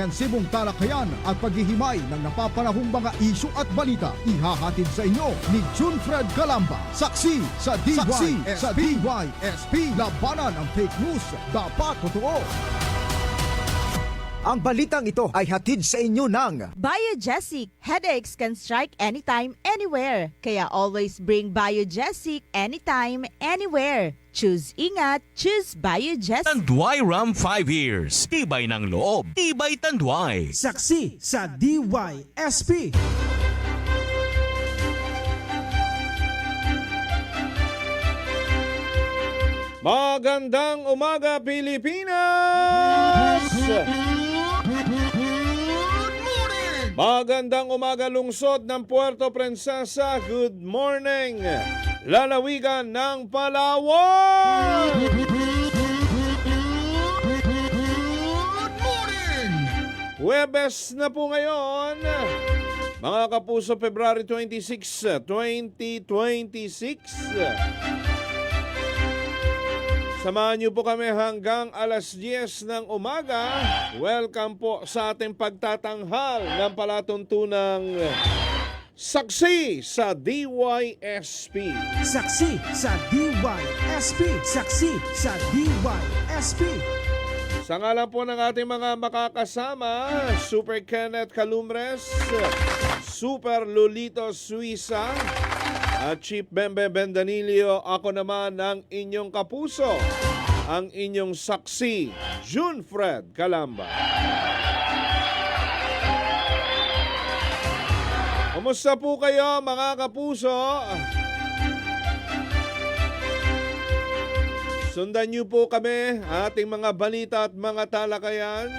Sibong talakayan at paghihimay ng napapanahong mga isyu at balita ihahatid sa inyo ni Junfred Calamba. Saksi sa DYSP. Labanan ang fake news. Dapat totoo. Ang balitang ito ay hatid sa inyo ng Biogesic. Headaches can strike anytime, anywhere. Kaya always bring Biogesic anytime, anywhere. Choose ingat, choose Biogesic. Tanduay Ram 5 years. Tibay ng loob, tibay Tanduay. Saksi sa DYSP. Magandang umaga, Pilipinas! Magandang umaga, lungsod ng Puerto Princesa. Good morning, lalawigan ng Palawan! Huwebes na po ngayon, mga kapuso, February 26, 2026. Samahan niyo po kami hanggang alas 10 ng umaga. Welcome po sa ating pagtatanghal ng palatuntunang Saksi sa DYSP. Saksi sa DYSP. Saksi sa DYSP. Sa ngalan po ng ating mga makakasama, Super Kenneth Calumres, Super Lolito Suiza, at Chief Bembe Bendanilio, ako naman ang inyong kapuso, ang inyong saksi, Junfred Calamba. Kumusta po kayo, mga kapuso? Sundan niyo po kami, ating mga balita at mga talakayan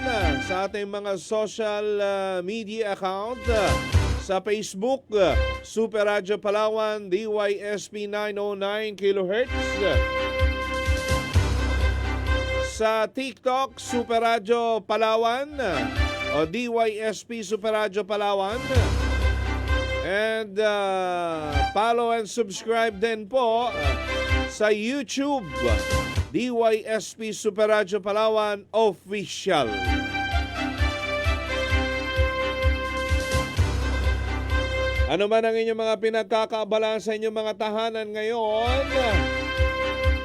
sa ating mga social media account. Sa Facebook, Super Radio Palawan, DYSP 909 kHz. Sa TikTok, Super Radio Palawan o DYSP Super Radio Palawan. And follow and subscribe din po sa YouTube, DYSP Super Radio Palawan Official. Ano man ang inyong mga pinagkakaabalahan sa inyong mga tahanan ngayon,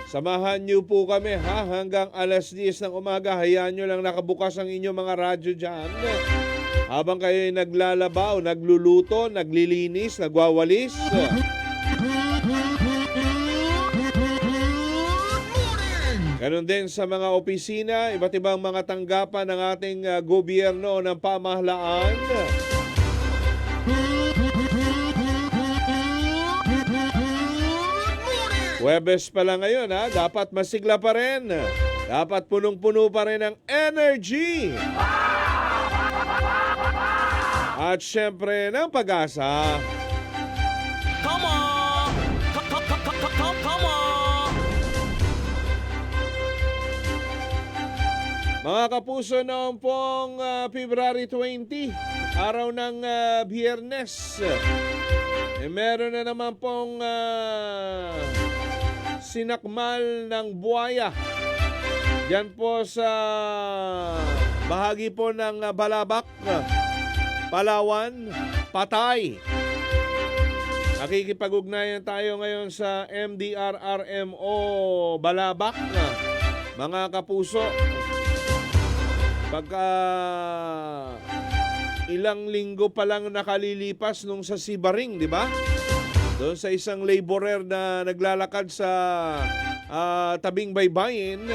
samahan niyo po kami hanggang alas 10 ng umaga. Hayaan niyo lang nakabukas ang inyong mga radyo dyan. Habang kayo naglalaba o nagluluto, naglilinis, nagwawalis. Ganon din sa mga opisina, iba't ibang mga tanggapan ng ating gobyerno ng pamahalaan. Huwebes pa lang ngayon, ha? Dapat masigla pa rin. Dapat punong-puno pa rin ng energy. At syempre ng pag-asa. Come on! Come on! Mga kapuso, noong pong February 20, araw ng Biyernes, meron na naman pong sinakmal ng buwaya. Diyan po sa bahagi po ng Balabac, Palawan, patay. Nakikipag-ugnayan tayo ngayon sa MDRRMO Balabac, mga kapuso. Pagka ilang linggo pa lang nakalilipas nung sa Sibaring, di ba? Doon sa isang laborer na naglalakad sa tabing baybayin,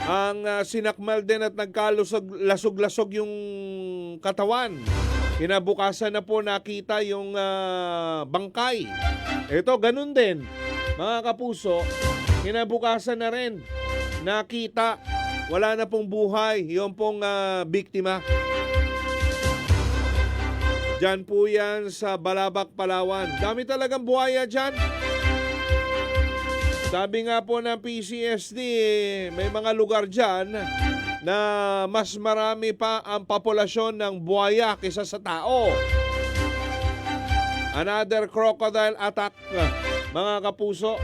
ang sinakmal din at nagkalusog-lasog yung katawan. Kinabukasan na po nakita yung bangkay. Ito, ganun din, mga kapuso. Kinabukasan na rin nakita, wala na pong buhay yung pong biktima. Diyan po yan sa Balabac, Palawan. Dami talagang buhaya dyan. Sabi nga po ng PCSD, may mga lugar dyan na mas marami pa ang populasyon ng buhaya kaysa sa tao. Another crocodile attack, mga kapuso.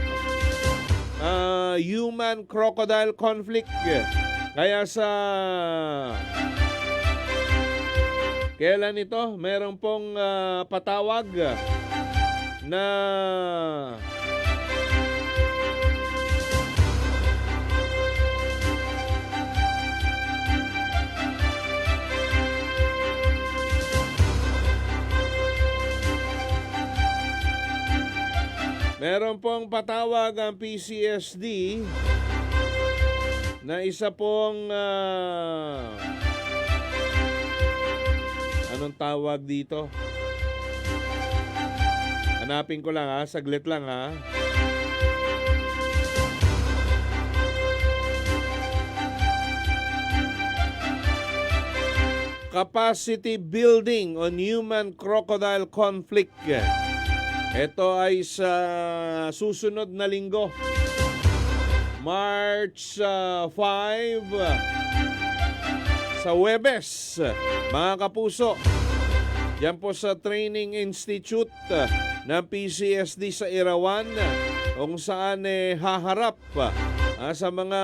human-crocodile conflict. Kaya sa kailan ito, meron pong patawag na meron pong patawag ang PCSD na isa pong anong tawag dito? Hanapin ko lang ha, saglit lang ha. Capacity building on human-crocodile conflict. Ito ay sa susunod na linggo, March 5, sa Huwebes, mga kapuso. Yan po sa Training Institute ng PCSD sa Irawan, kung saan haharap sa mga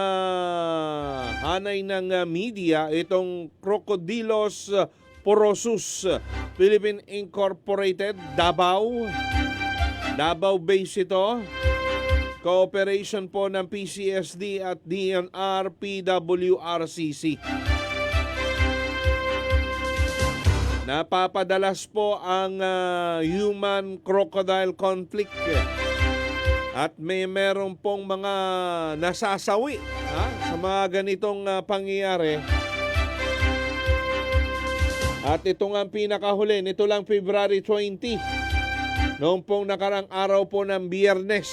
hanay ng media itong Crocodilos Porosus Philippine Incorporated, Davao base ito. Cooperation po ng PCSD at DNR PWRCC. Napapadalas po ang human-crocodile conflict at meron pong mga nasasawi sa mga ganitong pangyayari. At ito nga ang pinakahuli, nito lang February 20. Noong pong nakarang araw po ng Biyernes,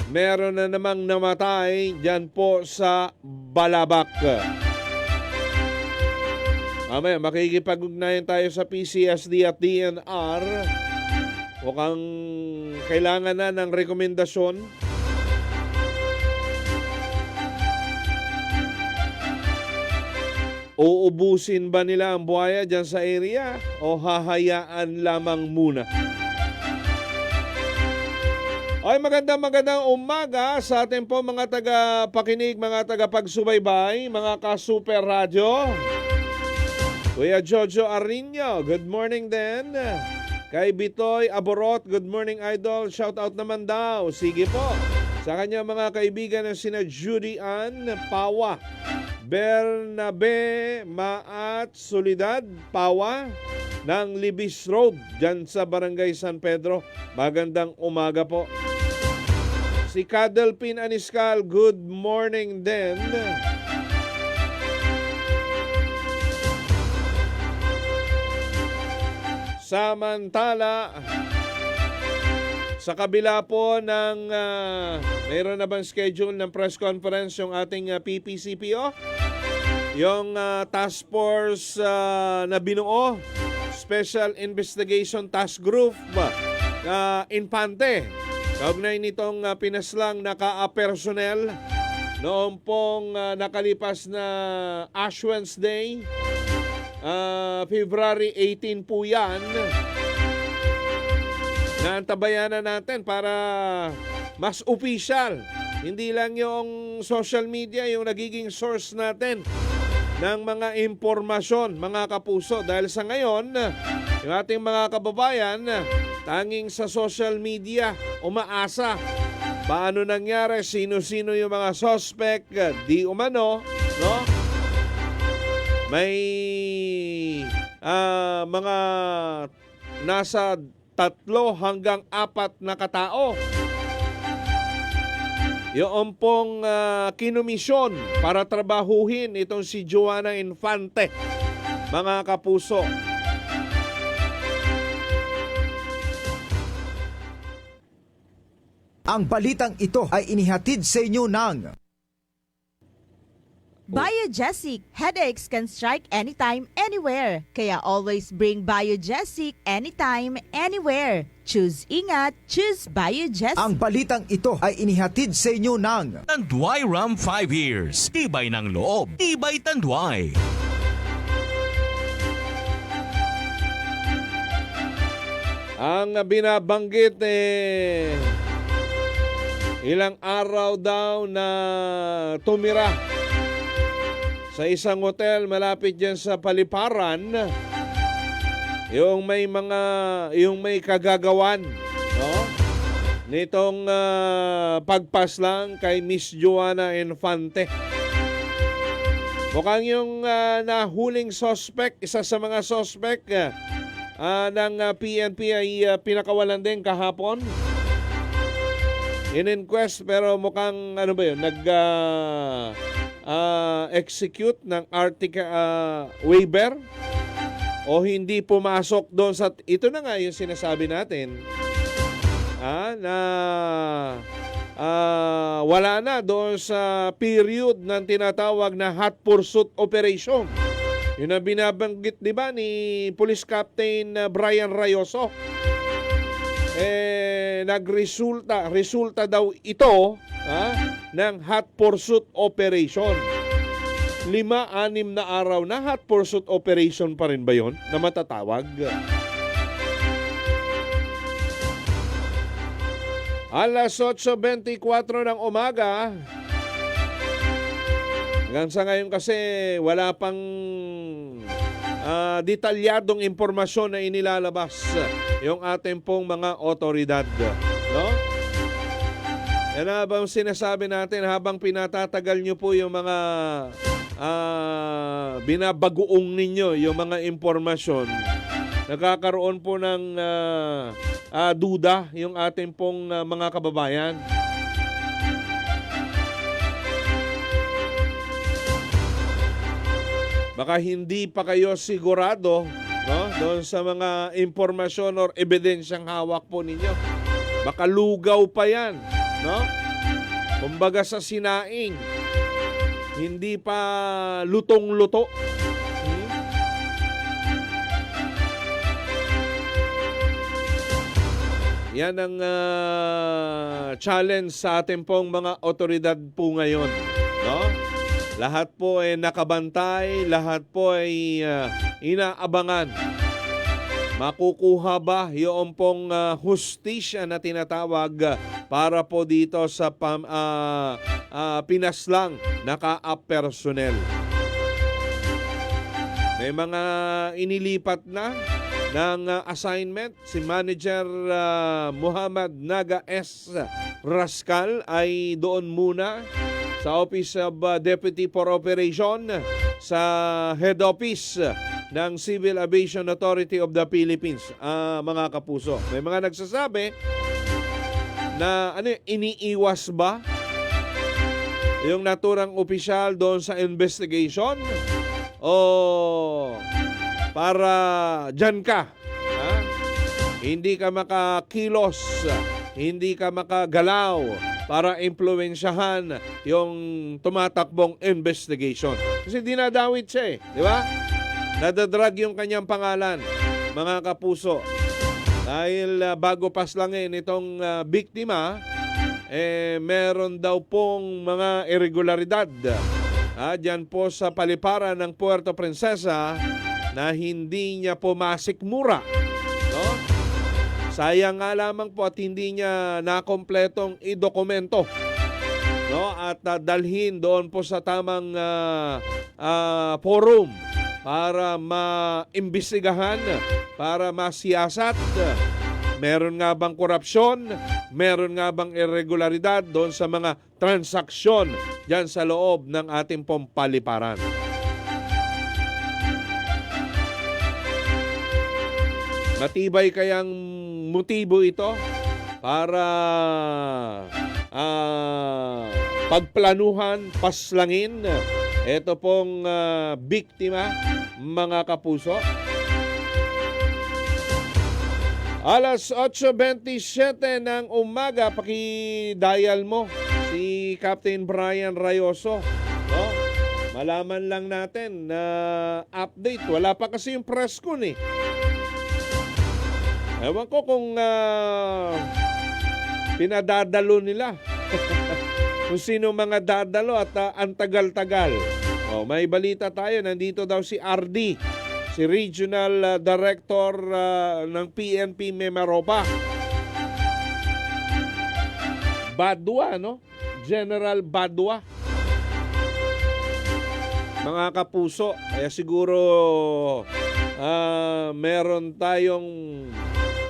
meron na namang namatay dyan po sa Balabac. Mamaya, makikipag-ugnayan tayo sa PCSD at DNR. Mukhang kailangan na ng rekomendasyon. Uubusin ba nila ang buhaya dyan sa area o hahayaan lamang muna? Ay, magandang umaga sa ating po mga taga-pakinig, mga taga-pagsubaybay, mga ka-super radyo. Kuya Jojo Arino, good morning din. Kay Bitoy Aborot, good morning idol. Shout out naman daw. Sige po. Sa kanya mga kaibigan na sina Judy Ann Pawa, Bernabe Maat Solidad Pawa ng Libis Road dyan sa Barangay San Pedro. Magandang umaga po. Si Kadelpin Aniscal, good morning din. Samantala, sa kabila po ng mayroon na bang schedule ng press conference yung ating PPCPO? Yung task force na binuo, Special Investigation Task Group Infante. Kaugnay nitong pinaslang na ka-personnel noong pong nakalipas na Ash Wednesday. February 18 po yan. Naantabayan na natin para mas official. Hindi lang yung social media yung nagiging source natin ng mga impormasyon, mga kapuso. Dahil sa ngayon, yung ating mga kababayan, tanging sa social media umaasa. Paano nangyari, sino-sino yung mga suspect, di umano, no? May mga nasa 3 hanggang 4 na katao. Yung pong kinumisyon para trabahuhin itong si Joanna Infante, mga kapuso. Ang balitang ito ay inihatid sa inyo ng Biogesic. Headaches can strike anytime, anywhere. Kaya always bring Biogesic anytime, anywhere. Choose ingat, choose Biogesic. Ang balitang ito ay inihatid sa inyo ng Tanduay Ram 5 Years. Tibay ng loob. Tibay Tanduay. Ang binabanggit Ilang araw daw na tumira sa isang hotel malapit dyan sa Paliparan, yung may kagagawan, no? Nitong pagpaslang kay Miss Joanna Infante. Mukhang yung nahuling suspect, isa sa mga suspect ng PNP ay pinakawalan din kahapon. In-inquest pero mukhang execute ng waiver o hindi pumasok doon sa ito na nga yung sinasabi natin na wala na doon sa period ng tinatawag na hot pursuit operation. Yun ang binabanggit, di ba, ni Police Captain Brian Rayoso. Resulta daw ito ng hot pursuit operation. 5-6 na araw na hot pursuit operation pa rin ba yun na matatawag? Alas 8:24 ng umaga. Hanggang sa ngayon kasi wala pang detalyadong impormasyon na inilalabas yung ating pong mga otoridad, no? Yan habang sinasabi natin, habang pinatatagal nyo po yung mga binabagoong ninyo, yung mga impormasyon, nagkakaroon po ng duda yung ating pong mga kababayan. Baka hindi pa kayo sigurado, no, doon sa mga impormasyon or ebidensyang hawak po ninyo. Baka lugaw pa yan, no? Kumbaga sa sinaing, hindi pa lutong-luto. Yan ang challenge sa ating pong mga otoridad po ngayon, no? Lahat po ay nakabantay, lahat po ay inaabangan. Makukuha ba yung pong hustisya na tinatawag para po dito sa pinaslang na ka-up personnel? May mga inilipat na ng assignment. Si Manager Muhammad Naga S. Rascal ay doon muna sa Office of Deputy for Operation sa Head Office ng Civil Aviation Authority of the Philippines. Mga kapuso, may mga nagsasabi na iniiwas ba yung naturang opisyal doon sa investigation o para dyan ka, hindi ka makakilos, hindi ka makagalaw para impluwensyahan yung tumatakbong investigation. Kasi dinadawit siya di ba? Nadadrag yung kanyang pangalan, mga kapuso. Dahil bago paslangin itong biktima, meron daw pong mga irregularidad dyan po sa paliparan ng Puerto Princesa na hindi niya pumasikmura, no? Sayang nga lamang po at hindi niya nakompletong idokumento, no? At dalhin doon po sa tamang forum para maimbestigahan, para masiyasat. Meron nga bang korupsyon? Meron nga bang irregularidad doon sa mga transaksyon dyan sa loob ng ating pong paliparan? Matibay kayang motibo ito para pagplanuhan, paslangin ito pong biktima, mga kapuso? Alas 8:27 ng umaga, paki-dial mo si Captain Brian Rayoso, no? Malaman lang natin na update. Wala pa kasi yung press con Ewan ko kung pinadadalo nila. Kung sino mga dadalo at ang tagal-tagal. May balita tayo. Nandito daw si RD, si Regional Director ng PNP Mimaropa. Badua, no? General Badua. Mga kapuso, kaya siguro meron tayong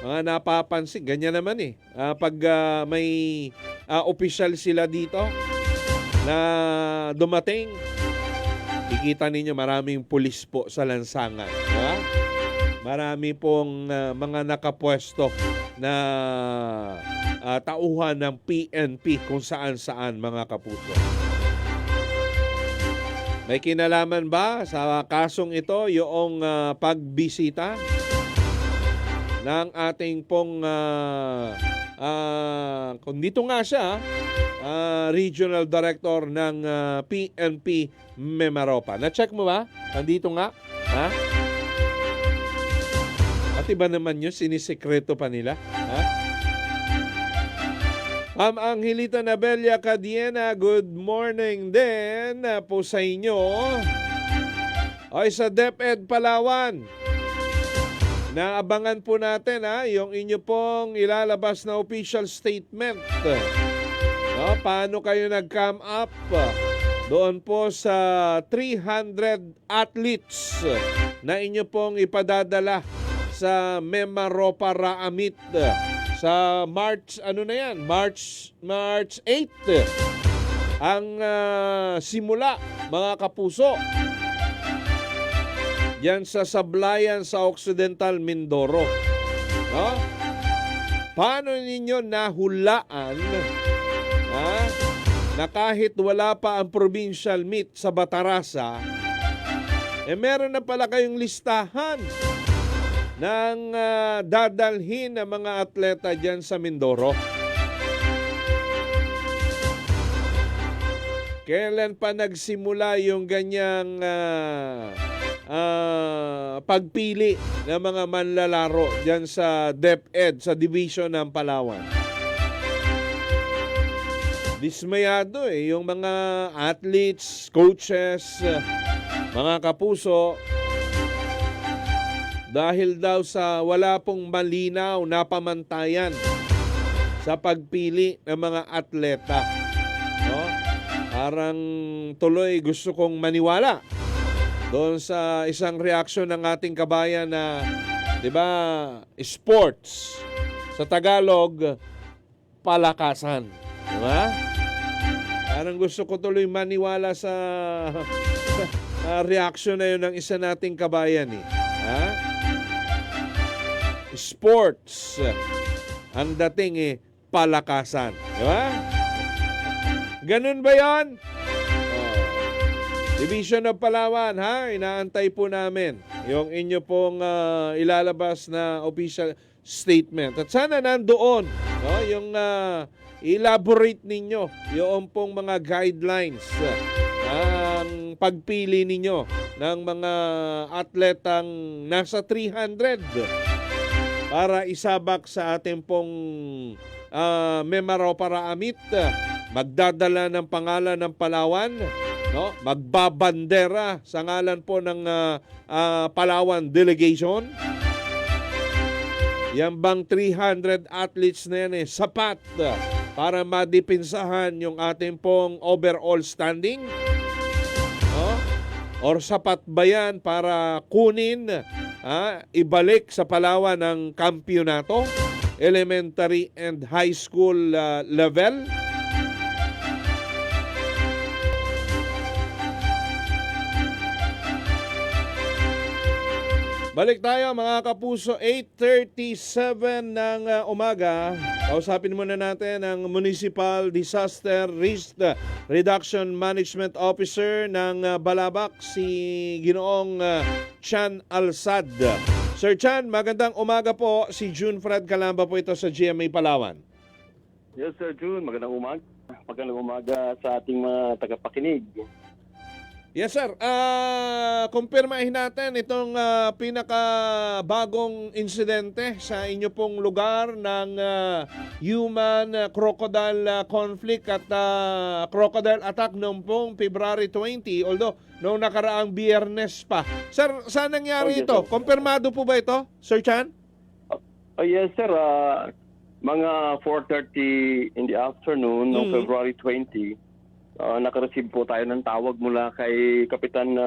mga napapansin. Ganyan naman eh. Pag may official sila dito na dumating, ikita ninyo maraming pulis po sa lansangan. Diba? Marami pong mga nakapwesto na tauhan ng PNP kung saan-saan, mga kapuso. May kinalaman ba sa kasong ito yung pagbisita ng ating pong kung dito nga siya, Regional Director ng PNP Mimaropa. Na-check mo ba? Nandito nga? Ha? At iba naman yun, sinisekreto pa nila. Ha? Ma'am Angelita Nabella Cadiena, good morning din po sa inyo. Ay, sa DepEd Palawan, naabangan po natin yung inyo pong ilalabas na official statement. Paano kayo nag-come up doon po sa 300 athletes na inyo pong ipadadala sa Mimaropa Raamit sa March, March 8 ang simula, mga kapuso, yan sa Sablayan sa Occidental Mindoro. No? Paano ninyo nahulaan na kahit wala pa ang provincial meet sa Batarasa, meron na pala kayong listahan ng dadalhin ng mga atleta dyan sa Mindoro? Kailan pa nagsimula yung ganyang pagpili ng mga manlalaro dyan sa DepEd, sa Division ng Palawan? Dismayado yung mga athletes, coaches, mga kapuso, dahil daw sa wala pong malinaw na pamantayan sa pagpili ng mga atleta. No? Parang tuloy gusto kong maniwala doon sa isang reaksyon ng ating kabayan na, di ba, sports, sa Tagalog, palakasan. Di ba? Parang gusto ko tuloy maniwala sa reaksyon na yun ng isa nating kabayan eh. Ha? Sports, ang dating palakasan. Di ba? Ganun ba yan? Division of Palawan, inaantay po namin yung inyo pong ilalabas na official statement. At sana nandoon yung elaborate ninyo yung pong mga guidelines ang pagpili ninyo ng mga atletang nasa 300 para isabak sa ating pong Mimaropa Raamit. Magdadala ng pangalan ng Palawan, no? Magbabandera sa ngalan po ng Palawan delegation. Yan bang 300 athletes na yan sapat para madipinsahan yung ating pong overall standing? No? Or sapat ba yan para kunin, ibalik sa Palawan ng kampyonato, elementary and high school level? Balik tayo mga kapuso, 8:37 ng umaga. Kausapin muna natin ang Municipal Disaster Risk Reduction Management Officer ng Balabac, si Ginoong Chan Alsad. Sir Chan, magandang umaga po. Si June Fred Calamba po ito sa GMA Palawan. Yes, Sir June. Magandang umaga. Magandang umaga sa ating mga tagapakinig. Yes, sir. Kumpirmahin natin itong pinakabagong insidente sa inyo pong lugar ng human crocodile conflict at crocodile attack noong pong February 20, although noong nakaraang Biyernes pa. Sir, saan nangyari yes, ito? sir. Kumpirmado po ba ito, Sir Chan? Yes, sir. Mga 4:30 in the afternoon noong February 20, nakareceive po tayo ng tawag mula kay Kapitan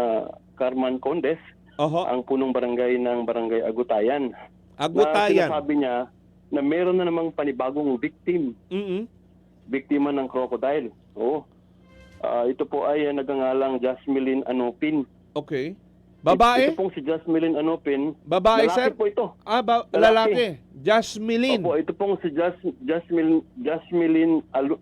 Carman Condes, Oho. ang punong barangay ng Barangay Agutayan. Na Agutayan. sinasabi niya na meron na namang panibagong victim. Mm-mm. Biktima ng crocodile. Oo. Ito po ay nagangalang Jasmine Anopin. Okay. Ito Babae? pong si Jasmine Anopin. Babae, lalaki sir? po ito. Lalaki. Jasmine. Opo, ito pong si Jasmine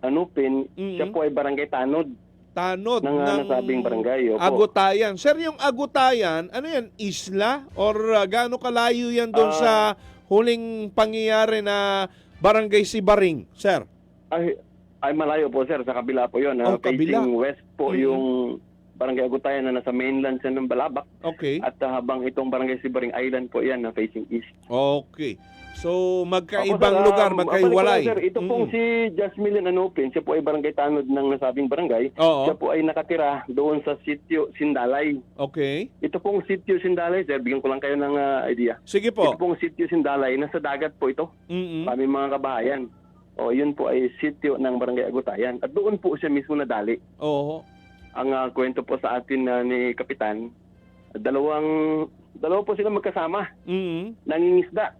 Anopin. Mm-mm. Siya po ay barangay Tanod Tanod ng nasabing barangay. Opo. Agutayan. Sir, yung Agutayan, ano yan? Isla? Or gaano kalayo yan doon sa huling pangyayari na Barangay Sibaring, sir? Ay malayo po sir, sa kabila po yun. Kabila. Facing west po Mm-hmm. yung barangay Agutayan na nasa mainland siya ng Balabac. Okay. At habang itong barangay Sibaring Island po yan na facing east. Okay. So, magkaibang Opo, sir, lugar, balik ko magkaiwalay. lang, sir, ito pong si Jasmine Anopin, siya po ay barangay Tanod ng nasabing barangay. Oo. Siya po ay nakatira doon sa sitio Sindalay. Okay. Ito pong sitio Sindalay, sir, bigyan ko lang kayo ng idea. Sige po. Ito pong sitio Sindalay, nasa dagat po ito. Mm-mm. Kami mga kabahayan. O, yun po ay sitio ng barangay Agutayan. At doon po siya mismo nadali. Oo. Ang kwento po sa atin ni Kapitan, dalawa po sila magkasama. Mm-mm. Nangingisda.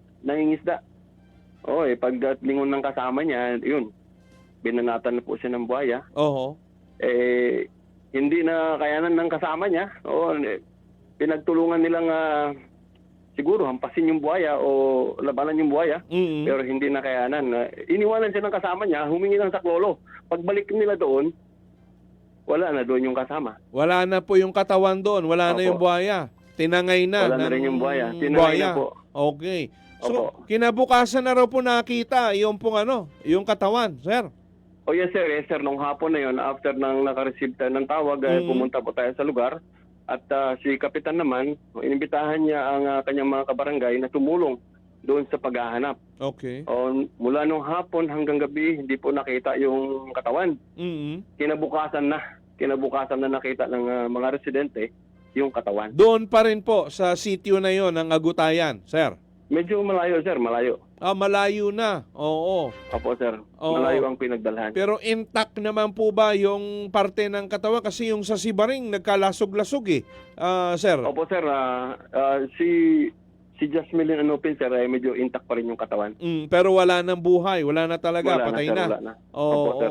Pagdating ng kasama niya, yun, binanatan na po siya ng buhaya. Oo. Hindi na kayanan ng kasama niya. Pinagtulungan nilang siguro hampasin yung buhaya o labanan yung buhaya. Mm-mm. Pero hindi na kayanan. Iniwanan siya ng kasama niya, humingi ng saklolo. Pagbalik nila doon, wala na doon yung kasama. Wala na po yung katawan doon. Wala na Opo. yung buhaya. Tinangay na. Wala na ng rin yung buhaya. Tinangay na po. Okay. So, Opo. kinabukasan na raw po nakita yung pong yung katawan, sir. Yes sir. Nung hapon na yun, after nang nakareceive tayo ng tawag, pumunta po tayo sa lugar. At si Kapitan naman, inimbitahan niya ang kanyang mga kabarangay na tumulong doon sa paghahanap. Okay. Mula nung hapon hanggang gabi, hindi po nakita yung katawan. Mm-mm. Kinabukasan na nakita ng mga residente yung katawan. Doon pa rin po sa sitio na yon ng Agutayan, sir. Medyo malayo sir, malayo. Malayo na. Oo. Opo sir, Oo. malayo ang pinagdalhan. Pero intact naman po ba yung parte ng katawan? Kasi yung sa Sibaring, nagkalasog-lasog sir. Opo sir, si Jasmine Anopin sir ay medyo intact pa rin yung katawan. Pero wala nang buhay. Wala na talaga. Wala Patay sir, na. wala na. Oo. Opo, sir.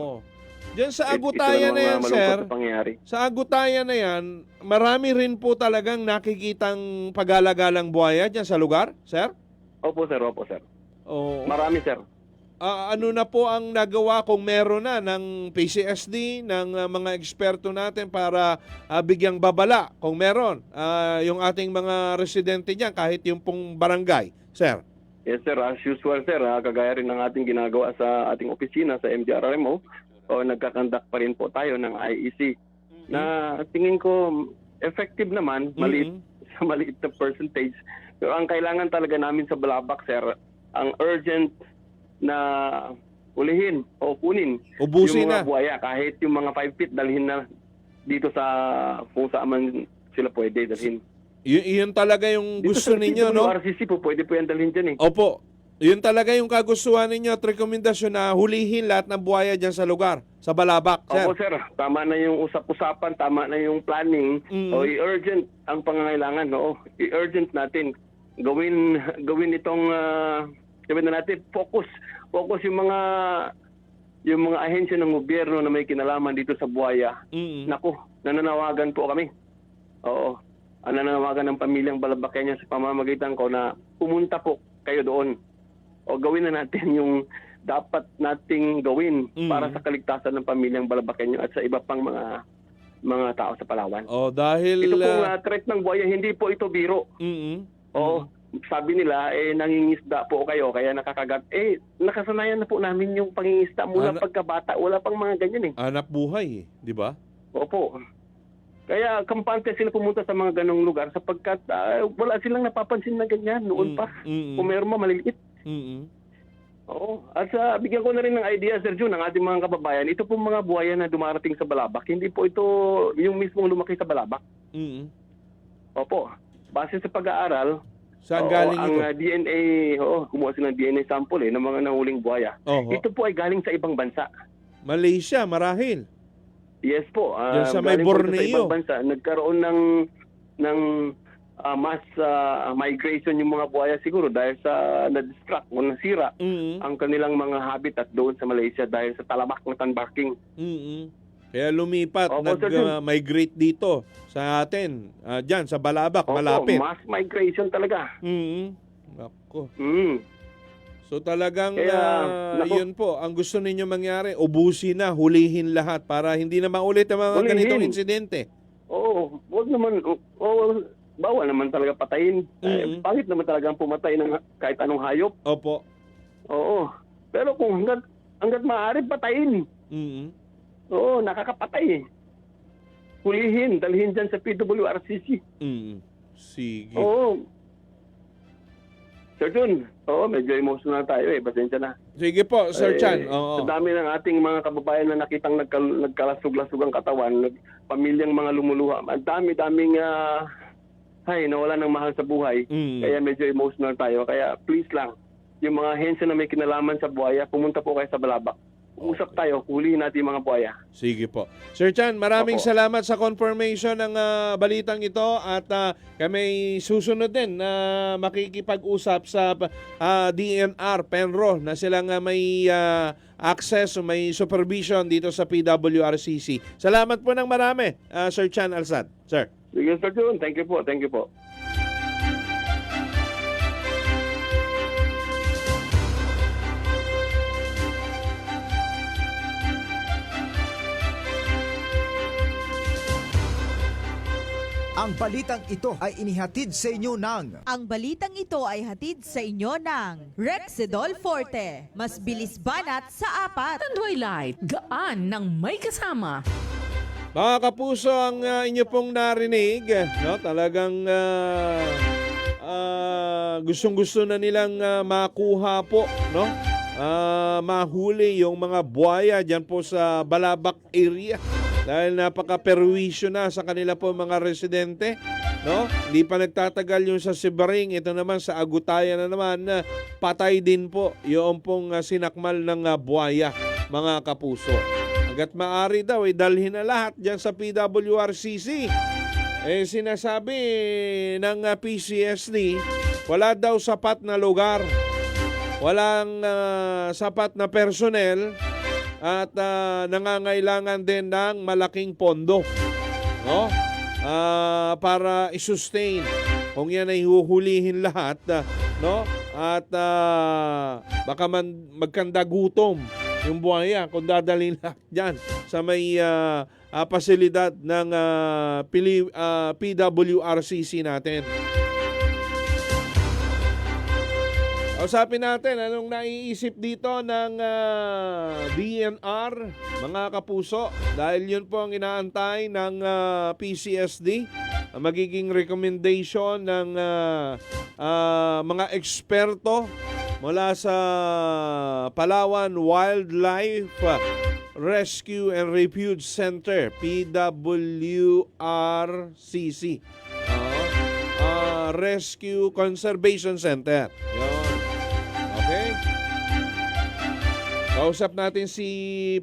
Diyan sa Ito Agutayan na yan, malungkot sir. na pangyayari. Sa Agutayan na yan, marami rin po talagang nakikitang pagalagalang buhaya dyan sa lugar, sir? Opo sir. Oo. Marami sir. Ano na po ang nagawa kung meron na ng PCSD, ng mga eksperto natin para bigyang babala kung meron yung ating mga residente dyan kahit yung pong barangay, sir? Yes sir, as usual sir, kagaya rin ng ating ginagawa sa ating opisina sa MDRRMO, nagkakandak pa rin po tayo ng IEC na tingin ko effective naman, maliit na percentage. Pero ang kailangan talaga namin sa Balabac sir, ang urgent na ulihin o kunin Ubusin yung mga na. buhaya. Kahit yung mga 5 feet, dalhin na dito sa kung saan man sila pwede dalhin. Yun talaga yung Dito gusto sa ninyo, no? RCC po, pwede po yan dalhin dyan eh. Opo. Yun talaga yung kagustuhan ninyo at rekomendasyon na hulihin lahat ng buhaya dyan sa lugar, sa Balabac, sir. Opo sir, tama na yung usap-usapan, tama na yung planning. I-urgent ang pangangailangan. I-urgent natin. Gawin itong sabihin na natin, focus yung mga ahensya ng gobyerno na may kinalaman dito sa buhaya. Naku, nananawagan po kami. Oo. Nananawagan ng pamilyang Balabacqueña sa pamamagitan ko na pumunta po kayo doon. O gawin na natin yung dapat nating gawin para sa kaligtasan ng pamilyang Balabacqueño at sa iba pang mga tao sa Palawan. Dahil Ito pong threat ng buhaya, hindi po ito biro. Sabi nila, nangingisda po kayo, kaya nakakagat. Nakasanayan na po namin yung pangingisda mula pagkabata. Wala pang mga ganyan eh. Anak buhay, di ba? Opo. Kaya kampante sila pumunta sa mga ganong lugar sapagkat wala silang napapansin na ganyan noon pa. Kung meron maliliit. Oo. At bigyan ko na rin ng idea, Sir Jun, ng ating mga kababayan. Ito pong mga buhaya na dumarating sa Balabac, hindi po ito yung mismong lumaki sa Balabac. Opo. Base sa pag-aaral, Saan Oo, galing ang ito? DNA, kumuha sila ng DNA sample ng mga nahuling buhaya. Oho. Ito po ay galing sa ibang bansa. Malaysia, marahil. Yes po. Diyan sa may galing po ito Borneo. Sa ibang bansa, nagkaroon ng mass migration yung mga buhaya siguro dahil sa na-distract o nasira Mm-mm. ang kanilang mga habitat doon sa Malaysia dahil sa talamak na tanbarking. Mm-mm. Kaya lumipat, Opo, Sir Jun. nag-migrate dito sa atin. Diyan, sa Balabac, Opo, malapit. mass migration talaga. Mm-mm. Nako. Mm. So talagang Kaya, naku. yun po, ang gusto ninyo mangyari, ubusin na, hulihin lahat para hindi na maulit ang mga Hulihin. ganitong insidente. Oo, wag naman, bawal naman talaga patayin. Mm-mm. Pangit naman talaga ang pumatay ng kahit anong hayop. Opo. Oo. Pero kung hanggat maaari patayin. Mm-mm. Oo, nakakapatay eh. Hulihin, dalhin dyan sa PWRCC. Mm-mm. Sige. Oo. Sir Jun, medyo emotional tayo Pasensya na. Sige po, Sir Chan. Sa Oo. dami ng ating mga kababayan na nakitang nagkalasug-lasug ang katawan, pamilyang mga lumuluha. Ang dami-daming nawala ng mahal sa buhay. Mm. Kaya medyo emotional tayo. Kaya please lang, yung mga hensya na may kinalaman sa buhaya, pumunta po kayo sa Balabac. Usap tayo, hulihin natin yung mga buhaya. Sige po. Sir Chan, maraming Opo. salamat sa confirmation ng balitang ito at kami susunod din na makikipag-usap sa DNR Penro na silang may access o may supervision dito sa PWRCC. Salamat po ng marami, Sir Chan Alsad. Sir. Sige, Sir Jun. Thank you po. Thank you po. Ang balitang ito ay inihatid sa inyo ng Ang balitang ito ay hatid sa inyo ng Rexidol Forte. Mas bilis banat sa apat. Tanduay Light, gaan ng may kasama. Mga kapuso, ang inyo pong narinig, no? Talagang gustong-gusto na nilang makuha po, no? Mahuli yung mga buhaya dyan po sa Balabac area. Dahil napaka-perwisyo na sa kanila po mga residente, no? Hindi pa nagtatagal yung sa Sibaring, ito naman sa Agutaya na naman, patay din po yung pong sinakmal ng buhaya, mga kapuso. Hanggat maaari daw, dalhin na lahat dyan sa PWRCC. Sinasabi ng PCSD, wala daw sapat na lugar, walang sapat na personnel, at nangangailangan din ng malaking pondo, no? Para i-sustain kung yan ay huhulihin lahat, no? At baka magkandagutom yung buhaya kung dadalhin lahat dyan sa may pasilidad ng PWRCC natin. Usapin natin anong naiisip dito ng DNR, mga kapuso, dahil yun po ang inaantay ng PCSD, ang magiging recommendation ng mga eksperto mula sa Palawan Wildlife Rescue and Refuge Center, PWRCC. Rescue Conservation Center. Yun. Okay? Kausap natin si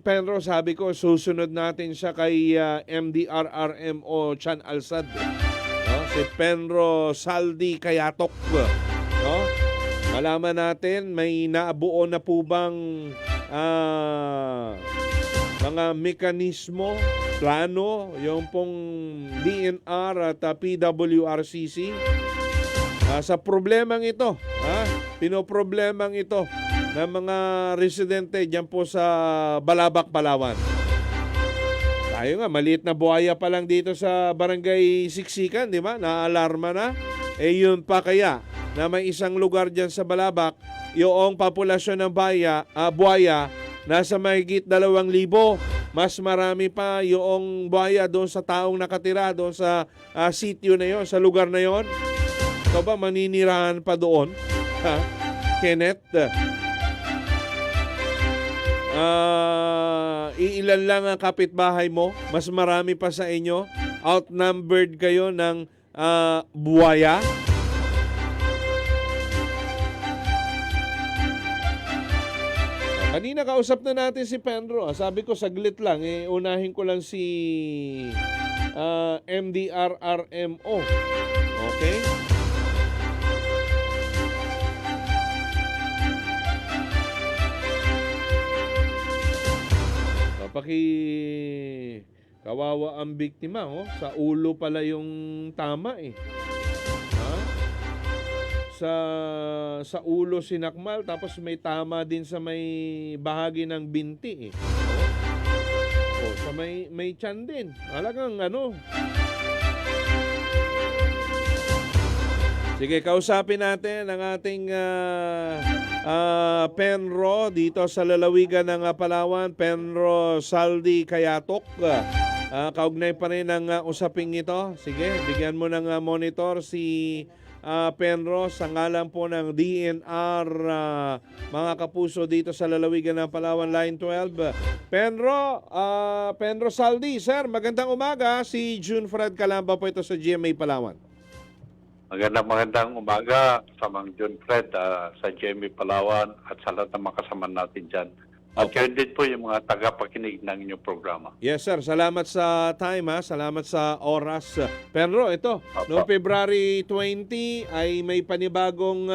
Penro. Sabi ko, susunod natin siya kay MDRRMO Chan Alsad. No? Si Penro Saldi Kayatok. No? Malaman natin, may naabuo na po bang mga mekanismo, plano, yung pong DNR at PWRCC sa problemang ito, pinoproblemang ito ng mga residente dyan po sa Balabac, Palawan. Tayo nga, maliit na buhaya pa lang dito sa Barangay Siksikan, di ba? Naalarma na. Yun pa kaya na may isang lugar dyan sa Balabac, yung populasyon ng buhaya nasa mahigit 2,000. Mas marami pa yung buhaya doon sa taong nakatira doon sa sitio na yon, sa lugar na yon. Ikaw ba maninirahan pa doon? Kenneth? Iilan lang ang kapitbahay mo? Mas marami pa sa inyo? Outnumbered kayo ng buhaya? Kanina kausap na natin si Penro. Sabi ko saglit lang, unahin ko lang si MDRRMO. Okay? Kawawa ang biktima, oh. Sa ulo pala yung tama eh. Ha? Sa ulo sinakmal, tapos may tama din sa may bahagi ng binti eh. Oh, sa may tiyan din. Talagang ano. Sige, kausapin natin ang ating Penro dito sa lalawigan ng Palawan, Penro Saldi Kayatok. Kaugnay pa rin ng usaping ito. Sige, bigyan mo ng monitor si Penro sa ngalan po ng DNR, mga kapuso dito sa lalawigan ng Palawan, Line 12. Penro Saldi, sir, magandang umaga. Si June Fred Calamba po ito sa GMA Palawan. Magandang umaga sa Mang John Fred sa GMA Palawan at sa lahat ng mga kasama natin dyan. At kayo din po yung mga tagapakinig ng inyong programa. Yes sir, salamat sa time ha, salamat sa oras. Pero ito, noong February 20 ay may panibagong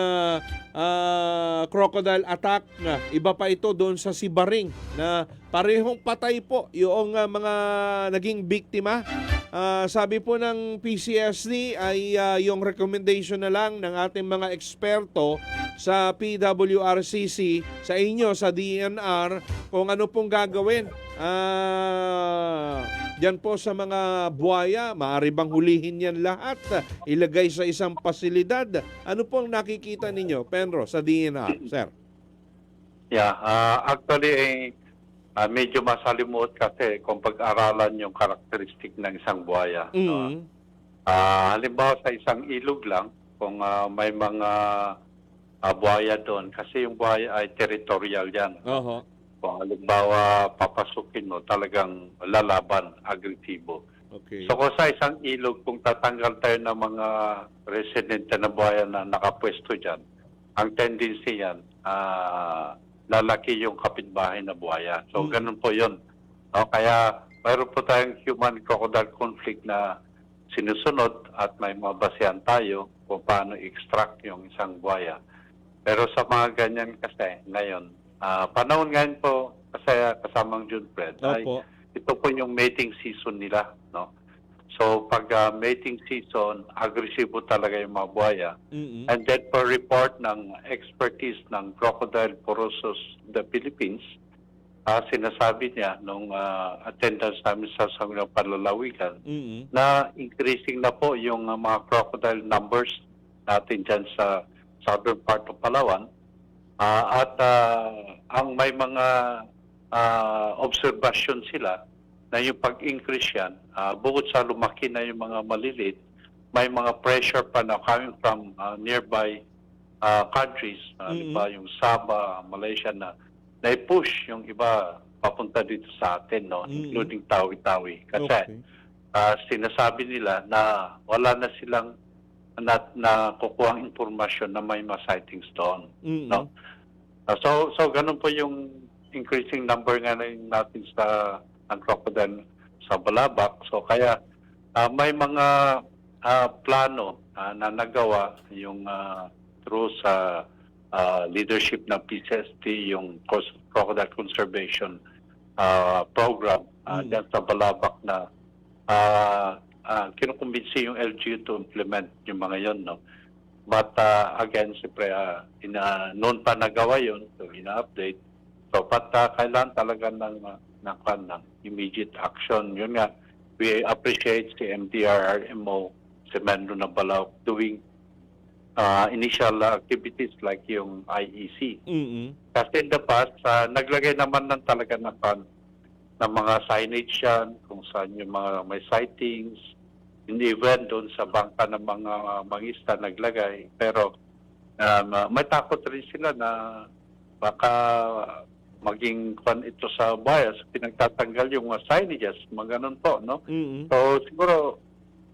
crocodile attack na iba pa ito doon sa Sibaring na parehong patay po yung mga naging biktima. Sabi po ng PCSD ay yung recommendation na lang ng ating mga eksperto sa PWRCC sa inyo sa DNR kung ano pong gagawin. Diyan po sa mga buhaya, maaari bang hulihin yan lahat, ilagay sa isang pasilidad? Ano pong nakikita ninyo, Penro, sa DNR, sir? Yeah, actually medyo masalimuot kasi kung pag-aralan yung karakteristik ng isang buhaya. Mm-hmm. Halimbawa sa isang ilog lang, kung may mga buhaya doon, kasi yung buhaya ay territorial yan. Uh-huh. Kung halimbawa papasukin mo, talagang lalaban, agresibo. Okay. So kung sa isang ilog, kung tatanggal tayo ng mga residente na buhaya na nakapwesto dyan, ang tendency yan, lalaki yung kapitbahay na buhaya. So, ganun po yun. No? Kaya, mayroon po tayong human-crocodile conflict na sinusunod at may mga basehan tayo kung paano i-extract yung isang buhaya. Pero sa mga ganyan kasi, ngayon, panahon ngayon po, kasi kasamang June Fred, ay ito po yung mating season nila. No? So, pag mating season, agresibo talaga yung mga buhaya. Mm-hmm. And then, per report ng expertise ng Crocodile Porosus the Philippines, sinasabi niya nung attendance namin sa Sangguniang Panlalawigan na increasing na po yung mga crocodile numbers natin dyan sa southern part of Palawan. At ang may mga observation sila na yung pag-increase yan, bukod sa lumaki na yung mga maliliit, may mga pressure pa na coming from nearby countries, diba, yung Sabah, Malaysia na i-push yung iba papunta dito sa atin, no? Including Tawi-Tawi. Kasi sinasabi nila na wala na silang na kukuhang informasyon na may mga sightings doon. No? So ganun po yung increasing number nga natin sa ang crocodile sa Balabac. So kaya may mga plano na nagawa yung through sa leadership ng PCSD, yung Crocodile Conservation Program dyan sa Balabac na kinukumbinsi yung LGU to implement yung mga yon, no? But again, siyempre, noon pa nagawa yun, so ina-update. So, kailangan talaga ng immediate action. Yun nga, we appreciate si MDRRMO, si Mendo Nabalao, doing initial activities like yung IEC. Kasi in the past, naglagay naman ng talaga ng mga signage yan, kung saan yung mga may sightings, hindi even doon sa bangka ng mga mangista naglagay. Pero may takot rin sila na baka maging ito sa bias, pinagtatanggal yung signages, mga ganun po, no? So, siguro,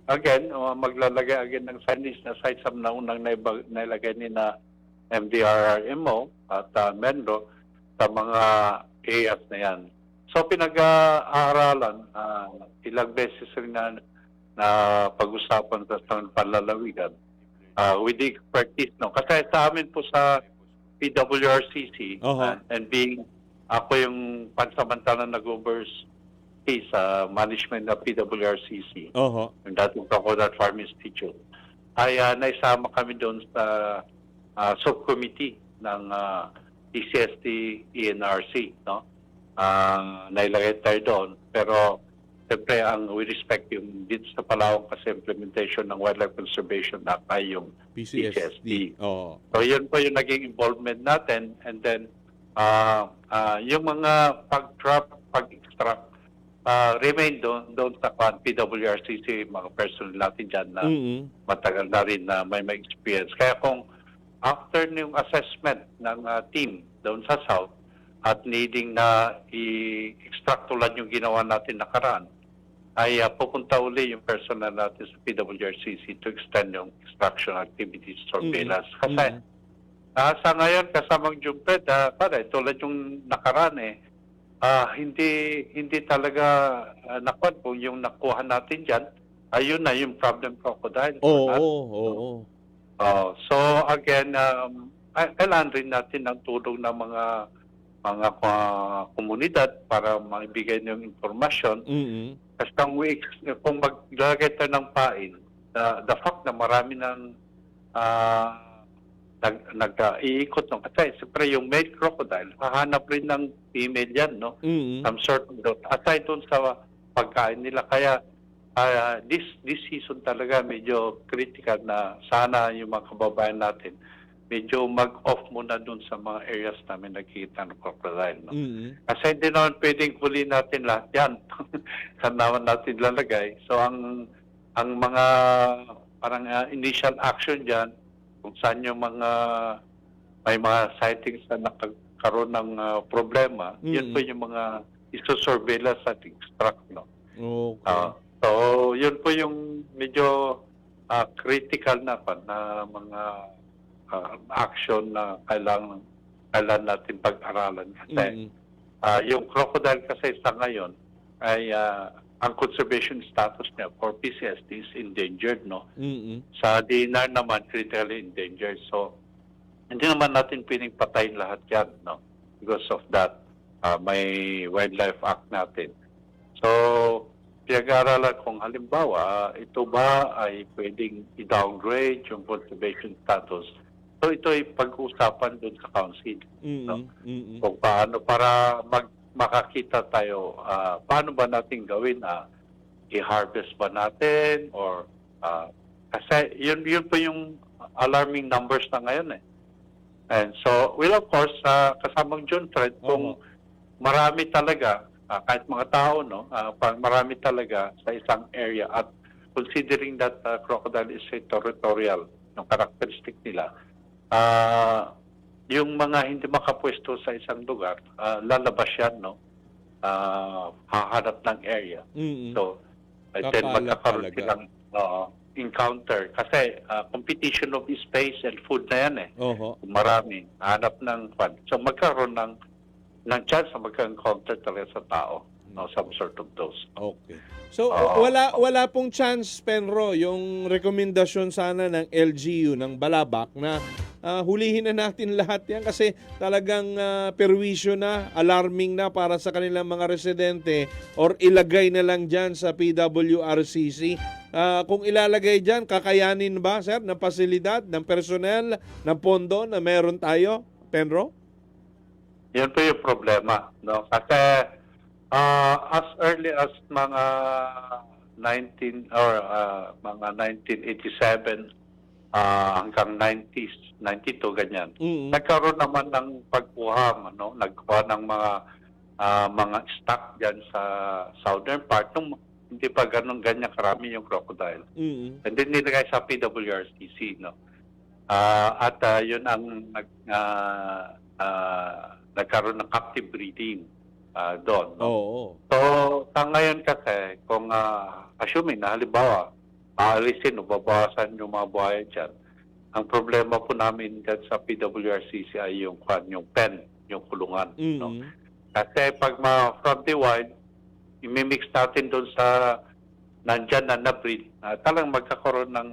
again, maglalagay again ng signage na site na unang nailagay ni na MDRRMO at Mendo, sa mga areas na yan. So pinag-aaralan, ilang beses rin na pag-usapan sa panlalawigan with the expertise. No? Kasi sa amin po sa PWRCC, and being ako yung pansamantalang nag-oversee sa management ng PWRCC, yung dating Crocodile Farm Institute, ay naisama kami doon sa subcommittee ng PCSD ENRC, no? Nailagay tayo doon, pero siyempre we respect yung dito sa Palawan kasi implementation ng Wildlife Conservation Act ay yung PCSD. So yun po yung naging involvement natin, and then yung mga pag-trap, pag-extract remain doon sa PWRCC, mga personnel natin dyan na matagal na rin na may experience. Kaya kung after yung assessment ng team doon sa South at needing na i-extract tulad yung ginawa natin nakaraan, ay pupunta uli yung personnel natin sa PWRCC to extend yung extraction activities, surveillance. Kasi sa ngayon, kasamang Jumped, tulad yung nakaraan hindi talaga nakuha po yung nakuha natin dyan. Ayun na yung problem crocodile. So again, kailangan rin natin ng tulong ng mga komunidad para maibigay yung informasyon. Kasi kung maglagay tayo ng pain, the fact na marami ng nag-iikot no? Kasi siyempre yung male crocodile, hahanap rin ng female yan, no? Some sort of dot. Aside dun sa pagkain nila. Kaya this season talaga medyo critical na sana yung mga kababayan natin medyo mag-off muna dun sa mga areas namin nakikita ng crocodile. No? Kasi hindi naman pwedeng huli natin lahat yan. Saan naman natin lalagay. So ang mga parang initial action dyan, kung saan yung may mga sightings na nakakaroon ng problema, yun po yung mga isosurveillance at extract. No? So yun po yung medyo critical na mga action na kailangan natin pag-aralan. Kasi yung crocodile kasi sa ngayon ay ang conservation status niya for PCSD is endangered, no? Sa DNR naman, critically endangered. So, hindi naman natin pwedeng patayin lahat yan, no? Because of that, may Wildlife Act natin. So, pinag-aaralan kung halimbawa, ito ba ay pwedeng i-downgrade yung conservation status. So, ito ay pag-usapan dun sa council, no? Kung paano, para makakita tayo, paano ba natin gawin, i-harvest ba natin, or kasi yun po yung alarming numbers na ngayon. And so, well, of course, kasamang John Fred, kung marami talaga, kahit mga tao, no, marami talaga sa isang area, at considering that crocodile is a territorial, yung characteristic nila, yung mga hindi makapwesto sa isang lugar, lalabas yan, no? Hahanap ng area. So, then magkakaroon silang encounter. Kasi competition of space and food na yan Marami. Hanap ng fun. So, magkaroon ng chance na magka-encounter talaga sa tao. No? Some sort of those. Okay. So, wala pong chance, Penro, yung rekomendasyon sana ng LGU, ng Balabac, na hulihin na natin lahat yan kasi talagang perwisyo na, alarming na para sa kanilang mga residente, or ilagay na lang dyan sa PWRCC. Kung ilalagay dyan, kakayanin ba, sir, ng pasilidad, ng personnel, ng pondo na meron tayo, Penro? Yan po yung problema. No? Kasi as early as mga 1987 hanggang 90s, 92 ganyan. Nagkaroon naman ng pagkuha, no? Nagkuha ng mga stock diyan sa southern part nung hindi pa ganyan karami yung crocodile. And then nilagay sa PWRCC, no. At yun ang nagkaroon ng captive breeding doon. No? So, sa ngayon kasi, kung assuming na halimbawa, aalisin o babawasan yung mga buhaya dyan, ang problema po namin dyan sa PWRCC ay yung pen yung kulungan. No? Mm-mm. Kasi pag from the wild, imimix natin doon sa nandyan na na-breed, talagang magkakaroon ng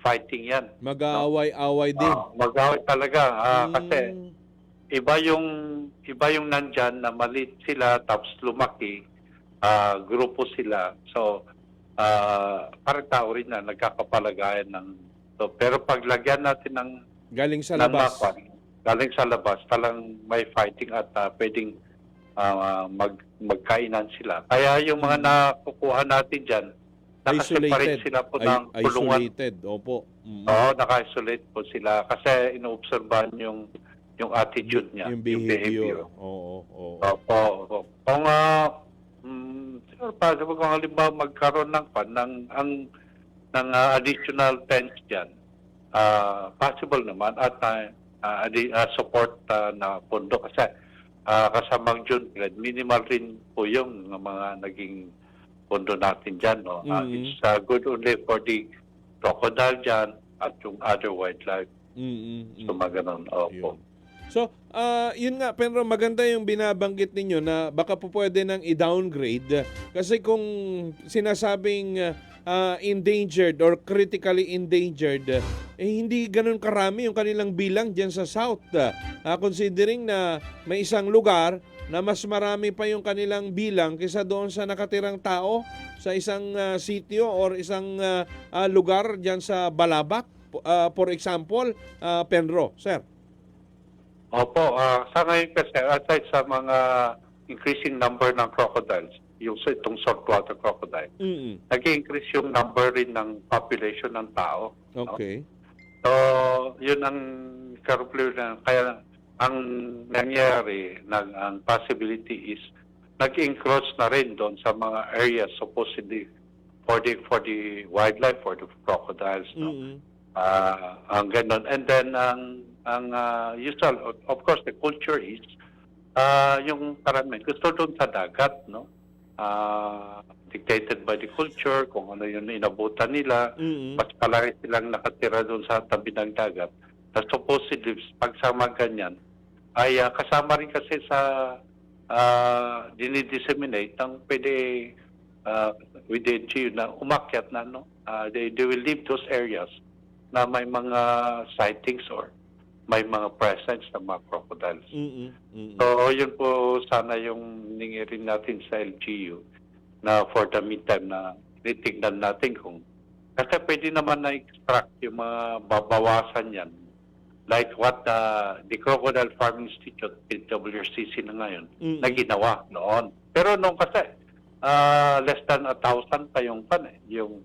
fighting yan. Mag-aaway-away din. Mag-away talaga. Kasi Mm. iba yung nandyan na maliit sila tapos lumaki, grupo sila. So, parang tao rin na nagkakapalagayan ng so, pero pag lagyan natin ng Galing sa ng labas. makwan, galing sa labas, talang may fighting at pwedeng magkainan sila. Kaya yung mga nakukuha natin dyan, nakaseparate Isolated. sila po ng kulungan. Isolated. Opo. Mm. Oo, naka-isolate po sila kasi inoobserbahan yung attitude niya, Yung behavior. Oo. Opo. Kung siguro pa kung halimbawa magkaroon ng additional pens diyan, possible naman at support na pondo kasi kasamang June grade, minimal rin po yung mga naging pondo natin diyan, no. It's good only for the crocodile diyan at yung other wildlife. So mga ganun. Opo. Yun. So, yun nga, pero maganda yung binabanggit ninyo na baka po pwede nang i-downgrade kasi kung sinasabing endangered or critically endangered, hindi ganun karami yung kanilang bilang dyan sa South. Considering na may isang lugar na mas marami pa yung kanilang bilang kaysa doon sa nakatirang tao sa isang sitio or isang lugar dyan sa Balabac, for example, Penro, sir. Opo, sa ngayon kasi aside sa mga increasing number ng crocodiles, yung itong saltwater crocodile, nag-increase yung number rin ng population ng tao. Okay. No? So, yun ang kaya ang nangyari, ang possibility is nag-encroach na rin doon sa mga areas supposedly for the wildlife, for the crocodiles. No? Ang ganon. And then, ang usual, of course, the culture is yung karamihan gusto doon sa dagat, no? Dictated by the culture, kung ano yung inabutan nila, mas palagi silang nakatira doon sa tabi ng dagat. Na supposedly, pagsama ganyan, ay kasama rin kasi sa dinidisseminate ng pwede with the NGO na umakyat na, no? They will leave those areas na may mga sightings or may mga presence ng mga crocodiles. So, yun po sana yung ningirin natin sa LGU na for the meantime na titignan natin kung kasi pwede naman na extract yung mga babawasan yan like what the Crocodile Farming Institute, PWRCC na ngayon, na ginawa noon. Pero noon kasi, less than 1,000 pa yung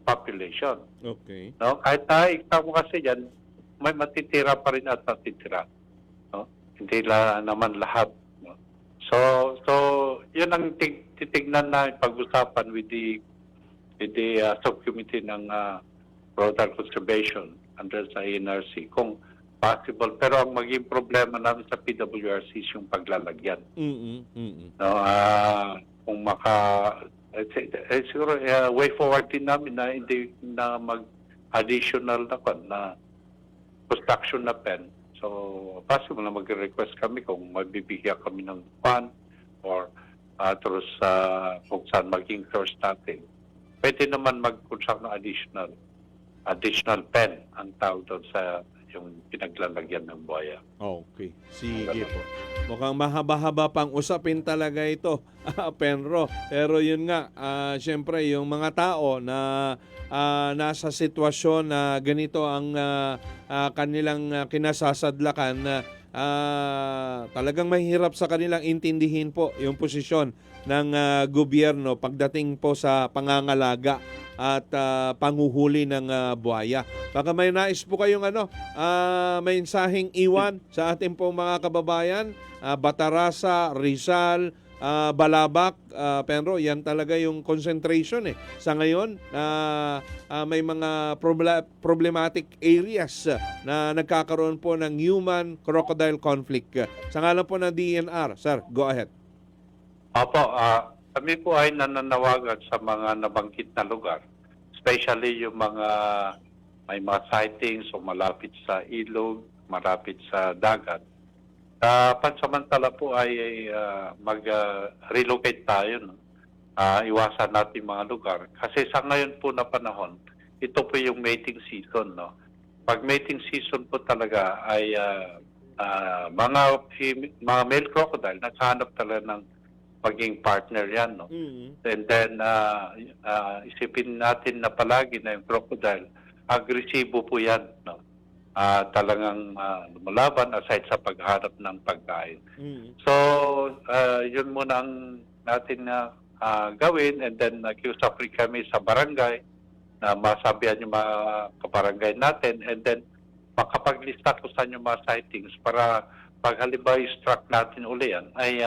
population. Okay. No? Kahit na mo kasi yan, may matitira pa rin at matitira. No? Hindi naman lahat. No? So yun ang titignan na pag-usapan with the subcommittee ng Crocodile Conservation under sa NRC kung possible. Pero ang maging problema namin sa PWRC is yung paglalagyan. No, kung siguro way forward din namin na hindi na mag-additional na construction na pen. So, possible na mag-request kami kung mabibigyan kami ng fund or through sa kung saan maging source natin. Pwede naman mag-construct ng additional pen ang tawag doon sa yung pinaglalagyan ng buhaya. Okay. Sige po. Mukhang mahaba-haba pang usapin talaga ito, Penro. Pero yun nga, syempre yung mga tao na nasa sitwasyon na ganito ang kanilang kinasasadlakan, talagang mahirap sa kanilang intindihin po yung posisyon ng gobyerno pagdating po sa pangangalaga at panghuhuli ng buhaya. Baka may nais po kayong may mensaheng iwan sa ating pong mga kababayan, Batarasa, Rizal, Balabac, Penro, yan talaga yung concentration sa ngayon may mga problematic areas na nagkakaroon po ng human-crocodile conflict. Sa ngalan po ng DNR, sir, go ahead. Opo, kami po ay nananawagan sa mga nabanggit na lugar, especially yung may mga sightings o malapit sa ilog, malapit sa dagat. pansamantala po ay mag-relocate tayo. No? Iwasan natin mga lugar. Kasi sa ngayon po na panahon, ito po yung mating season. No? Pag mating season po talaga ay mga male crocodile, naghahanap talaga ng maging partner yan. No? And then, isipin natin na palagi na yung crocodile, agresibo po yan. No? Talagang lumalaban aside sa pagharap ng pagkain. So, yun muna ang natin na gawin, and then nag-usap rin kami sa barangay na masabihan yung mga kabarangay natin, and then makapaglista ko sa yung mga sightings para pag halimbawa i-struck natin uli yan, ay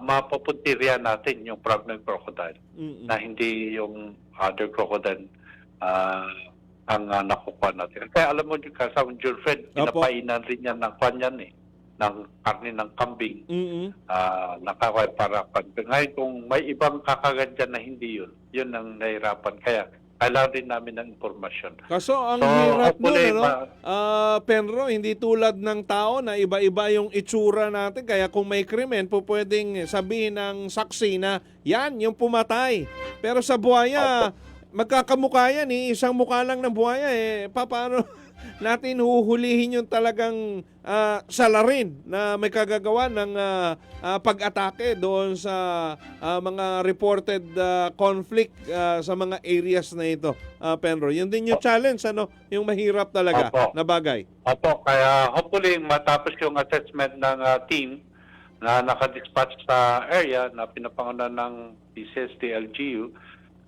mapupuntirya natin yung problem crocodile na hindi yung other crocodile ang nakukuha natin. Kaya alam mo yung kasama John Fred, pinapainan rin yan ng kanyan ng karne ng kambing. Nakakaya para ngayon kung may ibang kakagat dyan na hindi yun ang nahirapan. Kaya kailangan din namin ng impormasyon. Kaso ang hirap nun, Penro, hindi tulad ng tao na iba-iba yung itsura natin. Kaya kung may krimen, po pwedeng sabihin ng saksi na yan, yung pumatay. Pero sa buhaya, magkakamukha yan isang mukha lang ng buhaya paano natin huhulihin yung talagang salarin na may kagagawa ng pag-atake doon sa mga reported conflict sa mga areas na ito, Penro. Yun din yung challenge, yung mahirap talaga na bagay. Opo, kaya hopefully matapos yung assessment ng team na nakadispatch sa area na pinapangunan ng PCSD LGU,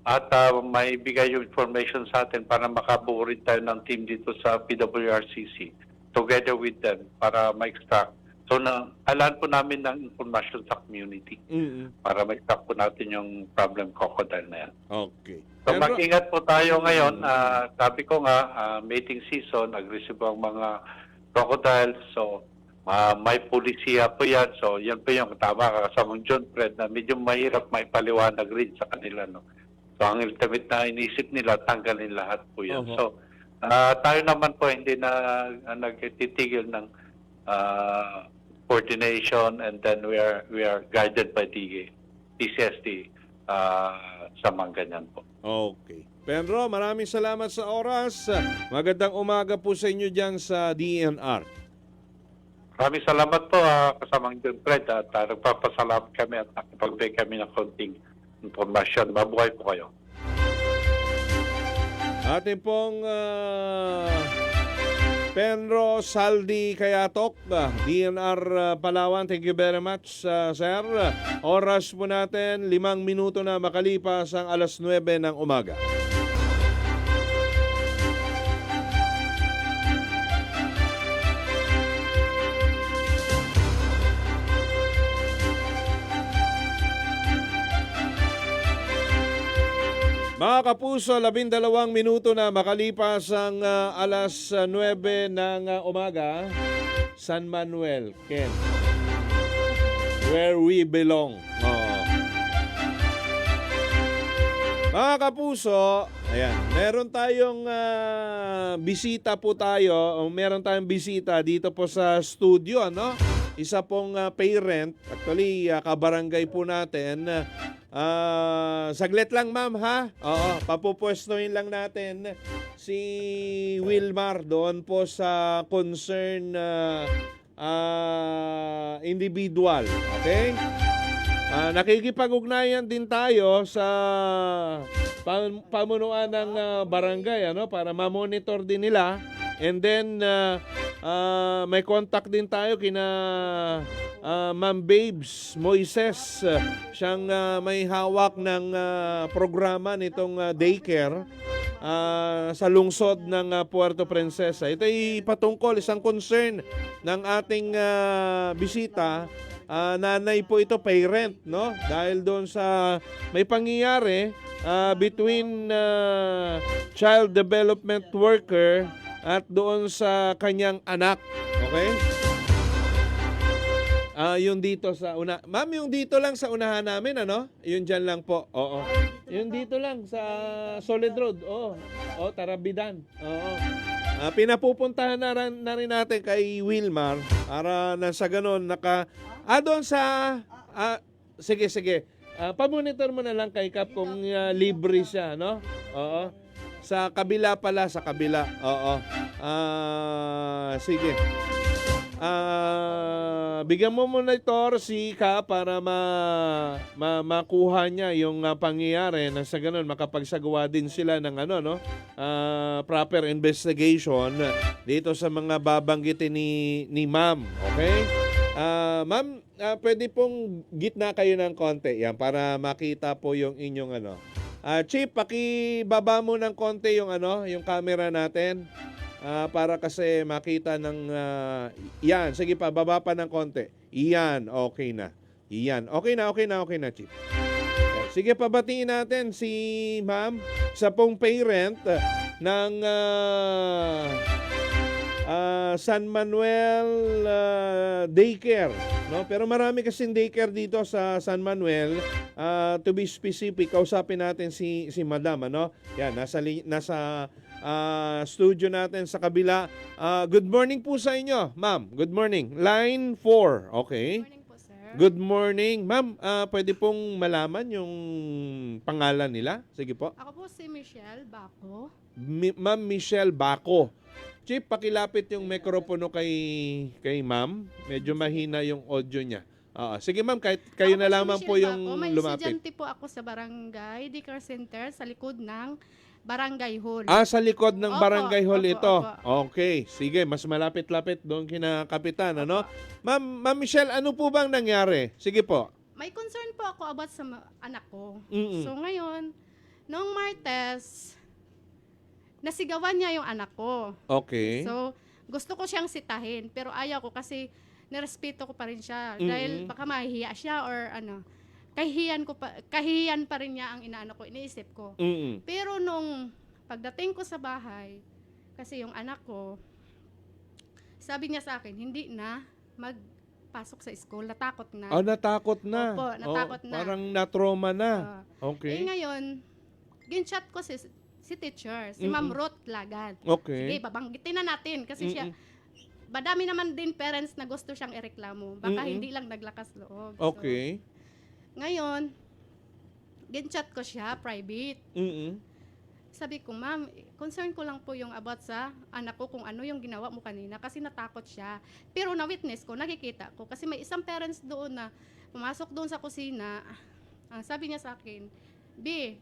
at may bigay yung information sa atin para makabuo rin tayo ng team dito sa PWRCC together with them para ma-extract. So, kailangan po namin ng information sa community para ma-extract po natin yung problem crocodile na yan. Okay. So, mag-ingat po tayo ngayon. Sabi ko nga, mating season, aggressive ang mga crocodiles. So, may polisiya po yan. So, yan po yung tama kasamang John Fred na medyo mahirap may paliwanag rin sa kanila. No? So, ang ultimate na inisip nila, tanggalin lahat po yan. So, tayo naman po hindi na nagtitigil ng coordination, and then we are guided by the PCSD sa mga ganyan po. Okay. Penro, maraming salamat sa oras. Magandang umaga po sa inyo dyan sa DNR. Maraming salamat po kasamang John Fred, at nagpapasalamat kami at nakipagbigay kami ng konting informasyon. Mabuhay po kayo. Ating pong Penro Saldi Kayatok, DNR Palawan. Thank you very much, sir. Oras po natin, 5 minuto na makalipas ang 9:00 ng umaga. Mga kapuso, 12 minuto na makalipas ang 9:00 ng umaga. San Manuel, Ken. Where we belong. Mga kapuso, ayan, meron tayong bisita po tayo. Meron tayong bisita dito po sa studio, ano? Isa pong parent, actually kabarangay po natin. Saglit lang, ma'am, ha? Oo, papupwestuhin lang natin si Wilmar doon po sa concern individual. Okay? Nakikipag-ugnayan din tayo sa pamunuan ng barangay, ano, para ma-monitor din nila. And then may contact din tayo kina Ma'am Babes Moises. Siyang may hawak ng programa nitong daycare sa lungsod ng Puerto Princesa. Ito ay patungkol, isang concern ng ating bisita. Nanay po ito, parent, no? Dahil doon sa may pangyayari between child development worker at doon sa kanyang anak. Okay? Yung dito sa una. Ma'am, yung dito lang sa unahan namin, ano? Yun dyan lang po. Oo. Yung dito lang sa Solid Road. Oo. Tarabidan. Oo. Pinapupuntahan na rin natin kay Wilmar para na sa ganon doon sa sige. Pamonitor mo na lang kay Kap kung libre siya, no? Oo. Sa kabila pala, sa kabila. Oo. Sige. Bigyan mo muna ito si Ka para makuha niya yung pangyayari na sa ganun makapagsagawa din sila ng proper investigation dito sa mga babanggitin ni Ma'am. Okay? Ma'am, pwede pong gitna kayo ng konti yan para makita po yung inyong Chief, pakibaba mo ng konti yung camera natin. Para kasi makita ng yan. Sige pa, baba pa ng konti. Iyan, okay na. Iyan, okay na, Chief. Sige, pabatiin natin si Ma'am sa pong parent ng San Manuel Daycare. No? Pero marami kasing daycare dito sa San Manuel. To be specific, kausapin natin si Madam. Yan, nasa studio natin sa kabila. Good morning po sa inyo, ma'am. Good morning. Line 4. Okay. Good morning po, sir. Good morning. Ma'am, pwede pong malaman yung pangalan nila? Sige po. Ako po si Michelle Baco. Ma'am Michelle Baco. Chief, pakilapit yung mikropono kay ma'am. Medyo mahina yung audio niya. Sige ma'am, kahit kayo Ako na po si lamang Michelle po yung Baco. May lumapit. estudyante po ako sa Barangay Daycare Center sa likod ng Barangay Hall. Sa likod ng Opo, Barangay Hall opo, ito. opo. Okay, sige, mas malapit-lapit doon kina Kapitan, Ma'am Michelle, ano po bang nangyari? Sige po. May concern po ako about sa anak ko. Mm-mm. So ngayon, noong Martes, nasigawan niya yung anak ko. Okay. So, gusto ko siyang sitahin, pero ayaw ko kasi nirespeto ko pa rin siya. Mm-mm. Dahil baka mahihiya siya or kahihiyan pa rin niya ang inaano ko, iniisip ko. Mm-mm. Pero nung pagdating ko sa bahay, kasi yung anak ko, sabi niya sa akin, hindi na magpasok sa school, natakot na. Natakot na. Opo, natakot na. Parang na-trauma na. Okay. Ngayon, ginchat ko si teacher, si Ma'am Ruth Lagan. Okay. Sige, babanggitin na natin kasi siya, madami naman din parents na gusto siyang ireklamo. Baka hindi lang naglakas loob. Okay. So, ngayon, ginchat ko siya, private. Sabi ko, ma'am, concern ko lang po yung about sa anak ko kung ano yung ginawa mo kanina kasi natakot siya. Pero na-witness ko, nakikita ko. Kasi may isang parents doon na pumasok doon sa kusina. Ang sabi niya sa akin, B,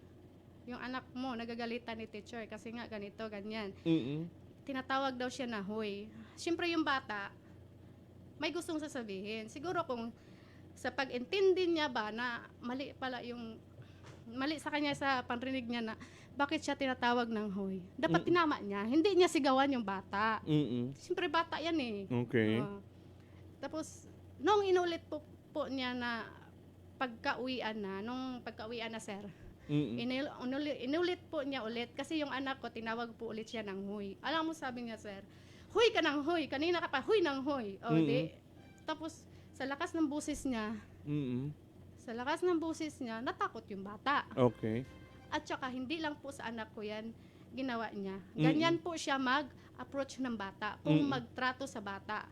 yung anak mo nagagalitan ni teacher kasi nga ganito, ganyan. Tinatawag daw siya na hoy. Siyempre yung bata, may gustong sasabihin. Siguro kung sa pag-intindi niya ba na mali sa kanya sa panrinig niya na bakit siya tinatawag ng hoy. Dapat tinama niya. Hindi niya sigawan yung bata. Siyempre bata yan eh. Okay. Tapos, nung inulit po niya na pagka-uwian na sir, inulit po niya ulit kasi yung anak ko, tinawag po ulit siya ng hoy. Alam mo sabi niya, sir, hoy ka ng hoy. Kanina ka pa, hoy ng hoy. Tapos, sa lakas ng boses niya, natakot yung bata. Okay. At saka, hindi lang po sa anak ko yan ginawa niya. Ganyan po siya mag-approach ng bata, kung magtrato sa bata.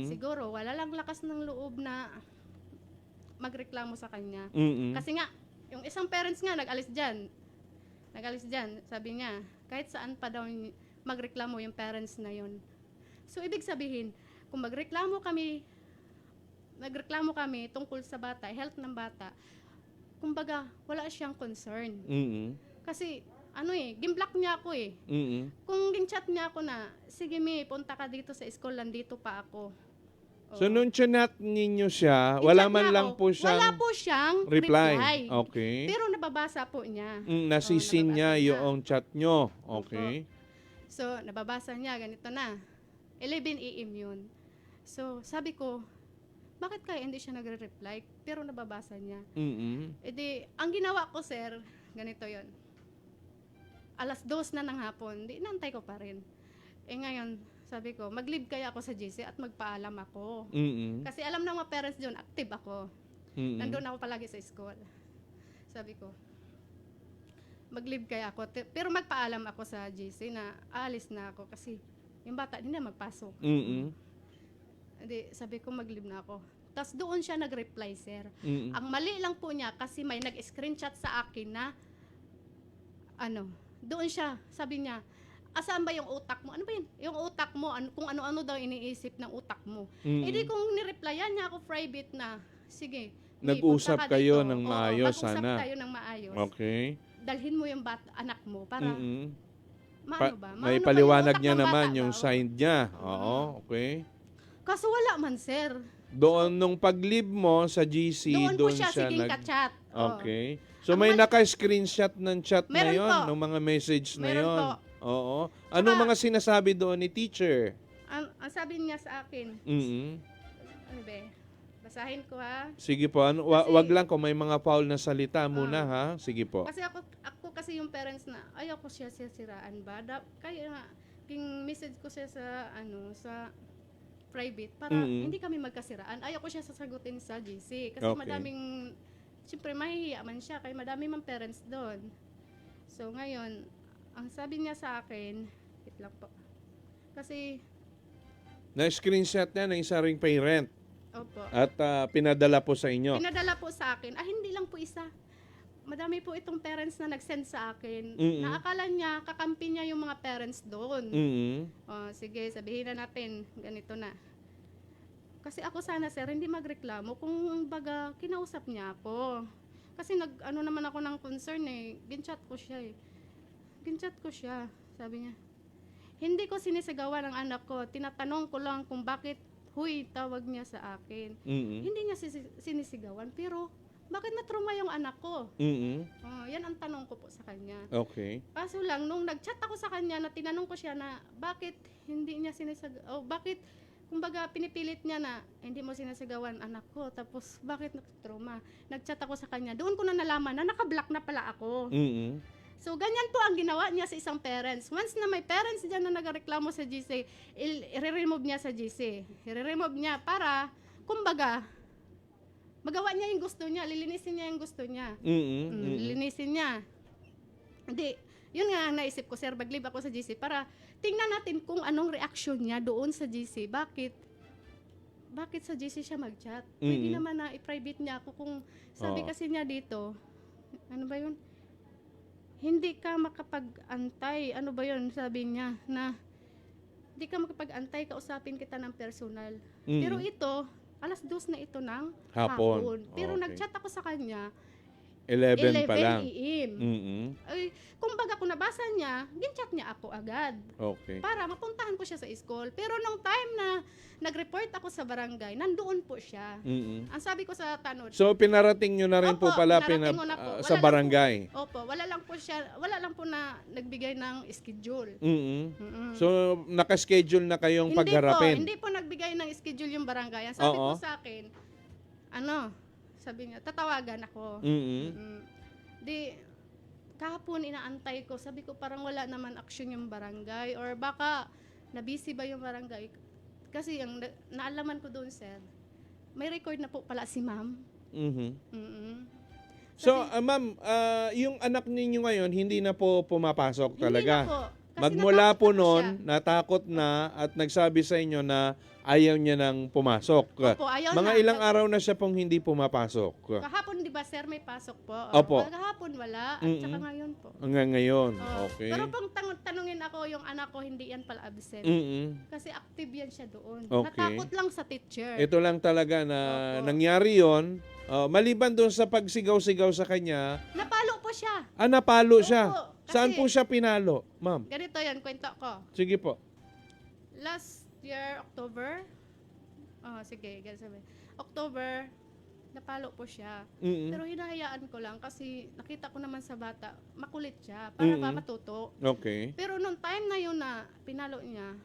Siguro, wala lang lakas ng loob na magreklamo sa kanya. Kasi nga, yung isang parents nga, nag-alis dyan. Sabi niya, kahit saan pa daw magreklamo yung parents na yun. So, ibig sabihin, kung nagreklamo kami tungkol sa bata, health ng bata, kumbaga, wala siyang concern. Kasi, gimblock niya ako eh. Kung ginchat niya ako na, sige mi, punta ka dito sa school, nandito pa ako. So, nung chinat ninyo siya, wala man lang po siyang reply. Okay. Pero nababasa po niya. Nasisin niya yung chat nyo. Okay. So, nababasa niya, ganito na. 11 AM yun. So, sabi ko, bakit kaya hindi siya nagre-reply? Pero nababasa niya. Ang ginawa ko, sir, ganito yon. 2:00 na ng hapon, inantay ko pa rin. Ngayon, sabi ko, mag-leave kaya ako sa GC at magpaalam ako. Kasi alam ng mga parents doon, active ako. Nandun ako palagi sa school. Sabi ko, mag-leave kaya ako. Pero magpaalam ako sa GC na aalis na ako kasi yung bata hindi na magpasok. Mm-mm. Hindi, sabi ko mag-leave na ako. Tapos doon siya nag-reply, sir. Mm-mm. Ang mali lang po niya kasi may nag-screenshot sa akin na doon siya, sabi niya, saan ba yung utak mo? Ano ba yun? Yung utak mo, kung ano-ano daw iniisip ng utak mo. Mm-mm. Eh di kung nireplyan niya ako private na, sige. Nag-usap punta ka kayo dito. ng Oo, maayos mag-usap sana. tayo ng maayos. Okay. Dalhin mo yung anak mo para Mm-mm. maano ba? May Maano ba paliwanag utak niya ng naman bata yung ba? side niya. Oo, okay. Kaso wala man, sir. Doon nung pag-leave mo sa GC, Doon po doon siya siging nag... ka-chat. Oo. Okay. So Ang may mal- naka-screenshot ng chat na Meron yon, po. ng mga message na Meron yon. po. Oo. Anong Tsaka- mga sinasabi doon ni teacher? Ang sabi niya sa akin, Mm. ano ba? Basahin ko ha. Sige po, Kasi- wag lang kung may mga foul na salita muna ha. Sige po. Kasi ako kasi yung parents na ayaw ko siya siraan ba. Kaya nga king message ko siya sa sa private para Mm-mm. hindi kami magkasiraan. Ayaw ko siya sasagutin sa GC kasi Okay. madaming siyempre mahihiya man siya kaya madami mang parents doon. So ngayon, ang sabi niya sa akin, wait lang po. Kasi Na-screenshot niya ng isa ring parent opo. at pinadala po sa inyo. Pinadala po sa akin, hindi lang po isa. Madami po itong parents na nag-send sa akin. Mm-mm. Naakala niya, kakampi niya yung mga parents doon. Mm. Sige, sabihin na natin, ganito na. Kasi ako sana, sir, hindi magreklamo kung baga kinausap niya ako. Kasi naman ako ng concern Ginchat ko siya Ginchat ko siya, sabi niya. Hindi ko sinisigawan ng anak ko. Tinatanong ko lang kung bakit huy tawag niya sa akin. Mm. Hindi niya sinisigawan, pero bakit na-trauma yung anak ko? Mm. Yan ang tanong ko po sa kanya. Okay. Kaso lang, nung nag-chat ako sa kanya, na tinanong ko siya na bakit hindi niya bakit, kumbaga pinipilit niya na hindi mo sinasigawan anak ko, tapos bakit na-trauma? Nag-chat ako sa kanya, doon ko na nalaman na naka-block na pala ako. Mm. So, ganyan po ang ginawa niya sa isang parents. Once na may parents dyan na nagreklamo sa GC, i-remove niya sa GC. I-remove niya para, kumbaga, magawa niya yung gusto niya, lilinisin niya yung gusto niya. Lilinisin niya. Hindi, yun nga ang naisip ko, sir, mag-leave ako sa GC para tingnan natin kung anong reaction niya doon sa GC. Bakit sa GC siya mag-chat? Pwede naman na i-private niya ako kung sabi kasi niya dito, ano ba yun? Hindi ka makapag-antay. Ano ba yun? Sabi niya na hindi ka makapag-antay, kausapin kita ng personal. Pero ito, 2:00 na ito ng hapon. Pero Okay. nag-chat ako sa kanya, 11 pa 11 lang. AM. Ay, kumbaga kung nabasa niya, ginchat niya ako agad Okay. para mapuntahan ko siya sa school. Pero nung time na nag-report ako sa barangay, nandoon po siya. Ang sabi ko sa tanod, So pinarating nyo na rin po Opo, pala pinarating ko na po. sa Wala barangay. wala lang po na nagbigay ng schedule. So naka-schedule na kayong pagharapin. Hindi po nagbigay ng schedule yung barangay. Ang sabi Oo. po sa akin, sabi niya, tatawagan ako. Di, kahapon inaantay ko. Sabi ko parang wala naman action yung barangay or baka nabisi ba yung barangay. Kasi ang naalaman ko doon, sir, may record na po pala si ma'am. So ma'am, yung anak ninyo ngayon hindi na po pumapasok talaga. Hindi na po. Kasi Magmula natakot po na noon, siya. natakot na at nagsabi sa inyo na ayaw niya nang pumasok. Opo, ayaw Mga na. ilang araw na siya pong hindi pumapasok. Kahapon, di ba, sir, may pasok po? Opo. Kahapon wala, at saka ngayon po. Hanggang ngayon. Oo. Okay. Pero pang tanungin ako, yung anak ko, hindi yan pala absent. Kasi active yan siya doon. Okay. Natakot lang sa teacher. Ito lang talaga na Opo. nangyari yon. Maliban doon sa pagsigaw-sigaw sa kanya, Napalo po siya. napalo siya. Opo, Saan kasi- po siya pinalo, ma'am? Ganito yan, kwento ko. Sige po. Last year, October, sige, ganun sabi. October, napalo po siya. Pero hinahayaan ko lang kasi nakita ko naman sa bata, makulit siya, para ba matuto. Okay. Pero nung time na yun na pinalo niya,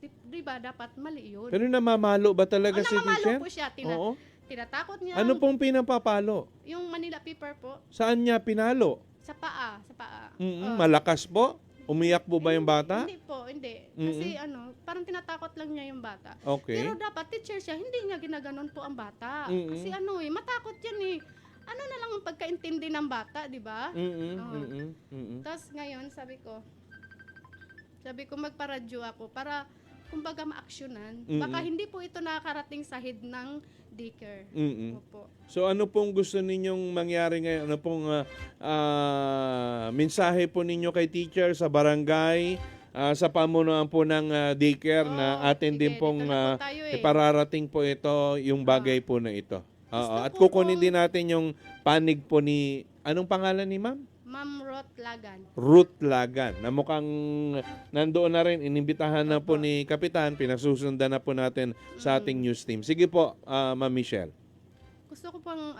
di ba dapat mali yun? Pero namamalo ba talaga si namamalo teacher? po siya, Oo. tinatakot niya. Ano pong pinapapalo? Yung Manila paper po, Saan niya pinalo? sa paa. Malakas po? Umiyak po ba yung bata? Hindi po, hindi. Kasi parang tinatakot lang niya yung bata. Okay. Pero dapat teacher siya, hindi niya ginaganon po ang bata. Kasi matakot yan Ano na lang ang pagkaintindi ng bata, di ba? Tapos ngayon, sabi ko, Sabi ko magparadyo ako para kumbaga ma-aksyonan. Mm-mm. Baka hindi po ito nakakarating sa head ng daycare. Mm-mm. Opo. So ano pong gusto ninyong mangyari ngayon? Ano pong mensahe po ninyo kay teacher sa barangay, sa pamunuan po ng daycare na atin sige, din pong dito na po tayo ipararating po ito, yung bagay po na ito. Gusto At ko kukunin pong- din natin yung panig po ni, anong pangalan ni ma'am? Ma'am Roth Lagan. Ruth Lagan, na mukhang nandoon na rin, inimbitahan na po ni Kapitan, pinasusundan na po natin sa ating news team. Sige po, Ma'am Michelle. Gusto ko pang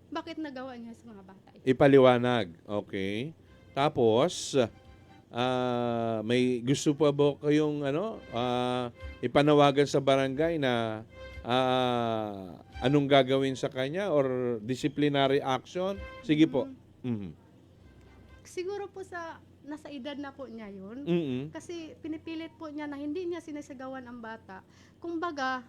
bakit nagawa niya sa mga bata? Ipaliwanag. Okay. Tapos, may gusto pa ba kayong ipanawagan sa barangay na anong gagawin sa kanya or disciplinary action? Sige po. Mhm. Siguro po nasa edad na po niya yun. Mhm. Kasi pinipilit po niya na hindi niya sinasagawan ang bata. Kumbaga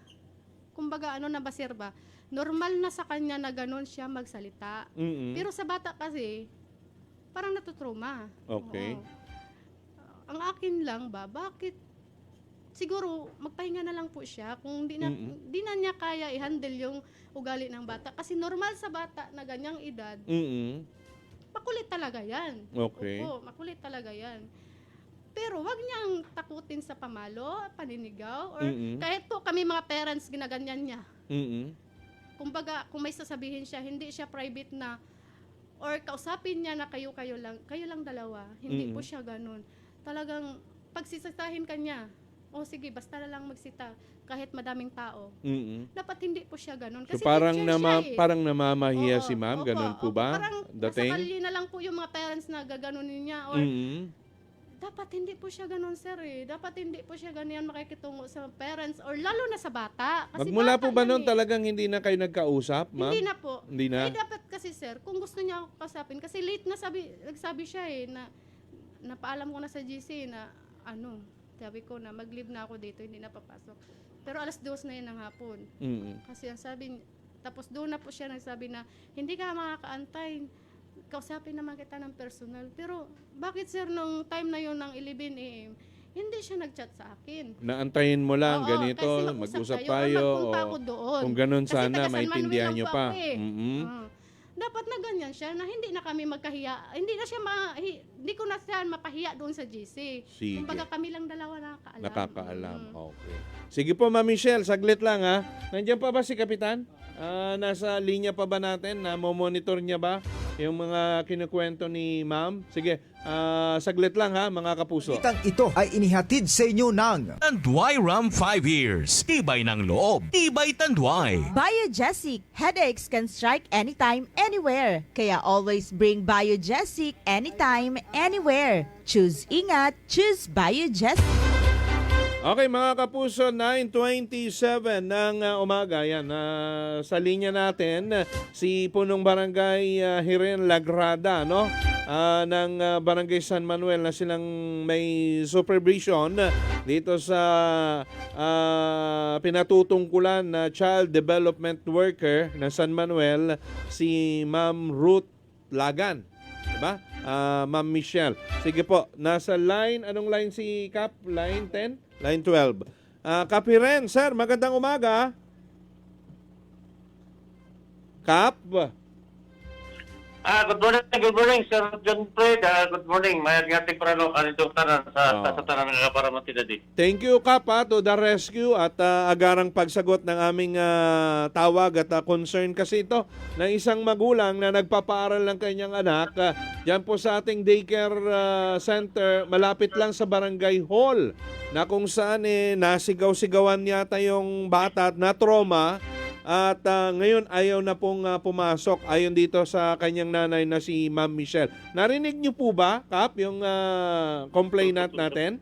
sir ba, normal na sa kanya na ganun siya magsalita. Mhm. Pero sa bata kasi, parang natutruma. Okay. Oo. Ang akin lang ba, bakit siguro magpahinga na lang po siya kung di na niya kaya i-handle yung ugali ng bata. Kasi normal sa bata na ganyang edad, Mhm. makulit talaga yan. Okay. Opo, makulit talaga yan. Pero wag niyang takutin sa pamalo, paninigaw, or kahit po kami mga parents ginaganyan niya. Mhm. Kumbaga, kung may sasabihin siya, hindi siya private na, or kausapin niya na kayo lang dalawa. Hindi po siya ganun. Talagang pagsisitahin ka niya, sige, basta na lang magsita, kahit madaming tao. Mhm. Dapat hindi po siya ganun. So Kasi parang teacher siya eh. parang namamahiya Oo, si ma'am, opo, ganun po opo. ba? Parang Dating? nasakali na lang po yung mga parents na gaganunin niya, or Mhm. dapat hindi po siya ganun, sir eh. Dapat hindi po siya ganyan makikitungo sa parents, or lalo na sa bata. Kasi Magmula bata po ba yan noon eh. talagang hindi na kayo nagkausap, ma'am? Hindi na po. Hindi na? Eh, dapat kasi sir, kung gusto niya ako kasapin, kasi late na nagsabi siya eh, na napaalam ko na sa GC na sabi ko na mag-leave na ako dito, hindi na papasok. Pero 2:00 na yun ng hapon. Mhm. Kasi ang sabi, tapos doon na po siya nagsabi na, hindi ka makakaantay, kausapin naman kita ng personal. Pero bakit sir, nung time na yun ng 11 AM, hindi siya nag-chat sa akin. Naantayin mo lang, Oo, ganito, kasi mag-usap or tayo. magpunta o ako doon. kung ganun Kasi sana, taga San maintindihan Manuel nyo lang po pa. ako eh. Mhm. Dapat na ganyan siya, na hindi na kami magkahiya. Hindi na siya hindi ko na siya mapahiya doon sa GC. Sige. Kumbaga kami lang dalawa nakakaalam. Nakakaalam. Okay. Sige po, Ma'am Michelle, saglit lang ha. Nandiyan pa ba si Kapitan? Nasa linya pa ba natin? Monitor niya ba yung mga kinukwento ni Ma'am? Sige, saglit lang ha, mga kapuso. Balitang ito ay inihatid sa inyo ng Tanduay Ram 5 years. Tibay ng loob. Tibay Tanduay. Biogesic. Headaches can strike anytime, anywhere. Kaya always bring Biogesic anytime, anywhere. Choose ingat, choose Biogesic. Okay mga kapuso, 9:27 ng umaga. Yan, sa linya natin, si Punong Barangay Hiren Lagrada, no? Ng Barangay San Manuel na silang may supervision dito sa pinatutungkulan na Child Development Worker ng San Manuel, si Ma'am Ruth Lagan. Diba? Ma'am Michelle. Sige po, nasa line, anong line si Cap? Line 10? Line 12. Kapiren, sir, magandang umaga. Kap? Good morning, Sir John Fred. Good morning. Mayag natin para kanitong tanan sa tanan nga para matidadi. Thank you, Kap, to the rescue at agarang pagsagot ng aming tawag at concern kasi ito ng isang magulang na nagpapaaral ng kanyang anak dyan po sa ating daycare center malapit lang sa barangay hall na kung saan nasigaw-sigawan yata yung bata at na-trauma. At ngayon ayaw na pong pumasok ayon dito sa kanyang nanay na si Ma'am Michelle. Narinig niyo po ba, Kap, yung complainant natin?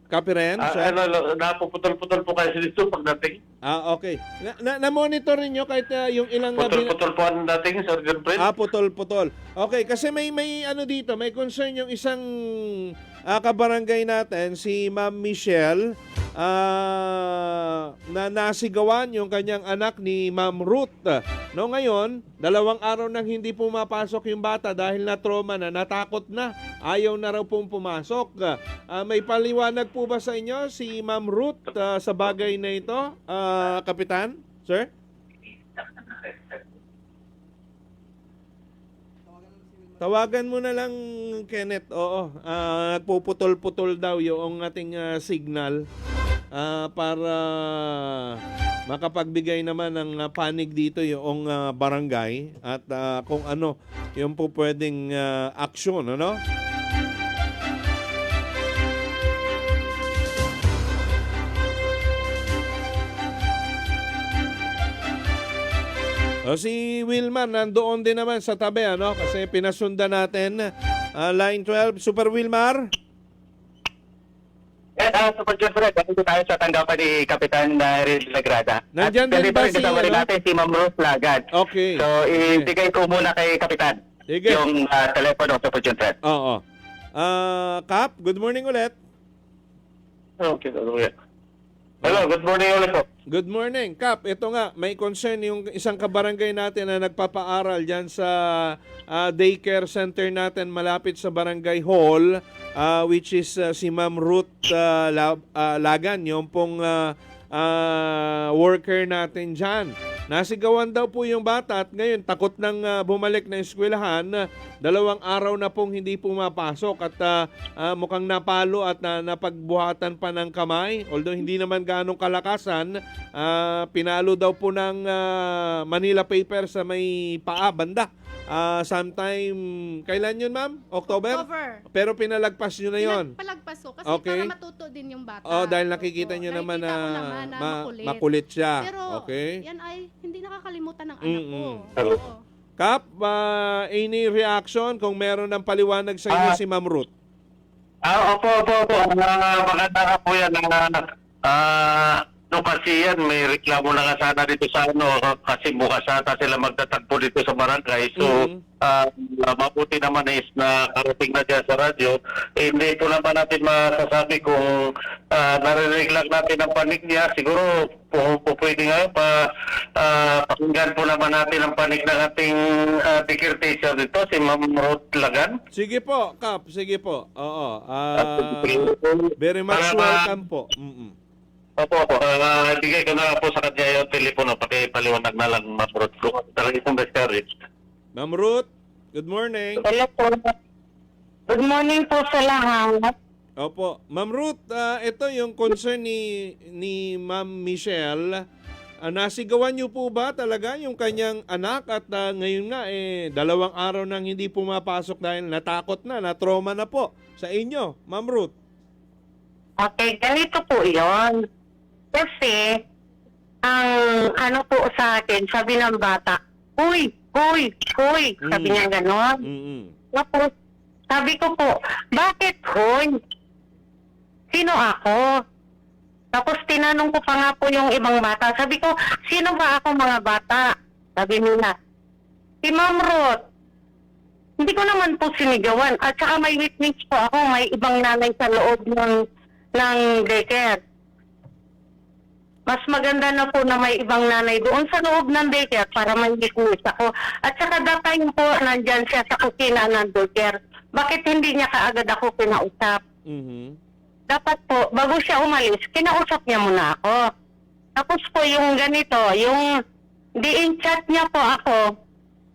Kapiren, sir? Napuputol-putol po kayo dito pagdating. Okay. Na-monitor ninyo kahit yung ilang... Putol-putol po ang dating, Sir John Fred. Putol-putol. Okay, kasi may ano dito, may concern yung isang kabarangay natin, si Ma'am Michelle, na nasigawan yung kanyang anak ni Ma'am Ruth. No, ngayon, 2 araw nang hindi pumapasok yung bata dahil na trauma na, natakot na, ayaw na raw pong pumasok. May paliwanag po ba sa inyo si Ma'am Ruth sa bagay na ito, Kapitan? Sir? Tawagan mo na lang, Kenneth. Oo, nagpuputol-putol daw yung ating signal para makapagbigay naman ng panig dito yung barangay at kung ano yung po pwedeng aksyon, ano? Si Wilmar nandoon din naman sa tabi, ano? Kasi pinasundan natin line 12. Super Wilmar? Yes, Super John Fred. Dito tayo sa tanggapan ni Kapitan Riz Lagrada. Nandyan din ba si... natin si Ma'am Rose Lagad. Okay. So, ibigay ko muna kay Kapitan Sige. yung telepono, Super John Fred. Oo. Kap, good morning ulit. Okay, hello, good morning ulit po. Good morning. Kap, ito nga, may concern yung isang kabarangay natin na nagpapaaral dyan sa daycare center natin malapit sa barangay hall, which is si Ma'am Ruth Lagan, yung pong worker natin dyan. Nasigawan daw po yung bata at ngayon takot nang bumalik na eskwelahan. 2 araw na pong hindi pumapasok at mukhang napalo at napagbuhatan pa ng kamay. Although hindi naman ganong kalakasan, pinalo daw po ng Manila paper sa may paa, banda. Sometime, kailan yun, ma'am? October? Pero pinalagpas nyo na yun. Palagpas ko kasi Okay. para matuto din yung bata. Dahil nakikita nyo naman Nakikita ko na, naman na makulit siya. Pero Okay. yan ay hindi nakakalimutan ng anak ko. Hello. Oo. Kap, any reaction kung meron ng paliwanag sa inyo si Ma'am Ruth? Opo. Maganda nga po yan. Kasi yan, may reklamo na nga sana dito sa kasi bukas ata sila magtatagpo dito sa barangay. So, mabuti naman is na karating na dyan sa radyo. Hindi po naman natin masasabi kung narinig lang natin ang panig niya. Siguro, pwede nga pakinggan po naman natin ang panig ng ating daycare teacher dito, si Ma'am Ruth Lagan. Sige po, Kap. Sige po. Oo. Very much welcome po. Opo. Bigay ko na po sa kanya yung telepono, paliwanag na lang, Ma'am Ruth, kung talaga itong discourage. Ma'am Ruth, good morning. Hello po. Good morning po sa lahat. Opo. Ma'am Ruth, ito yung concern ni Ma'am Michelle. Nasigawan niyo po ba talaga yung kanyang anak at ngayon nga 2 araw nang hindi pumapasok dahil natakot na, na-trauma na po sa inyo, Ma'am Ruth? Okay, ganito po yon. Kasi, ang po sa akin, sabi ng bata, Uy! Sabi niya gano'n. Tapos, sabi ko po, bakit huy? Sino ako? Tapos tinanong ko pa nga po yung ibang bata. Sabi ko, sino ba ako mga bata? Sabi nila, si Ma'am Ruth. Hindi ko naman po sinigawan. At saka may witness po ako, may ibang nanay sa loob ng daycare. Mas maganda na po na may ibang nanay doon sa loob ng daycare para may witness ako. At saka that time po, nandyan siya sa kusina ng daycare. Bakit hindi niya kaagad ako kinausap? Dapat po, bago siya umalis, kinausap niya muna ako. Tapos po yung ganito, yung di-chat niya po ako,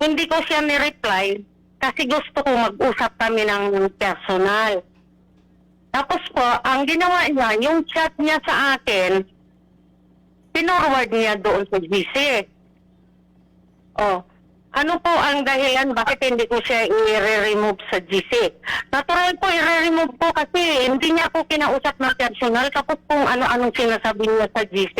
hindi ko siya ni-reply kasi gusto ko mag-usap kami ng personal. Tapos po, ang ginawa niya, yung chat niya sa akin, pinorward niya doon sa GC. Ano po ang dahilan bakit hindi ko siya i-remove sa GC? Natural po, i-remove po kasi hindi niya ako kinausap na personal tapos kung ano-anong sinasabi niya sa GC.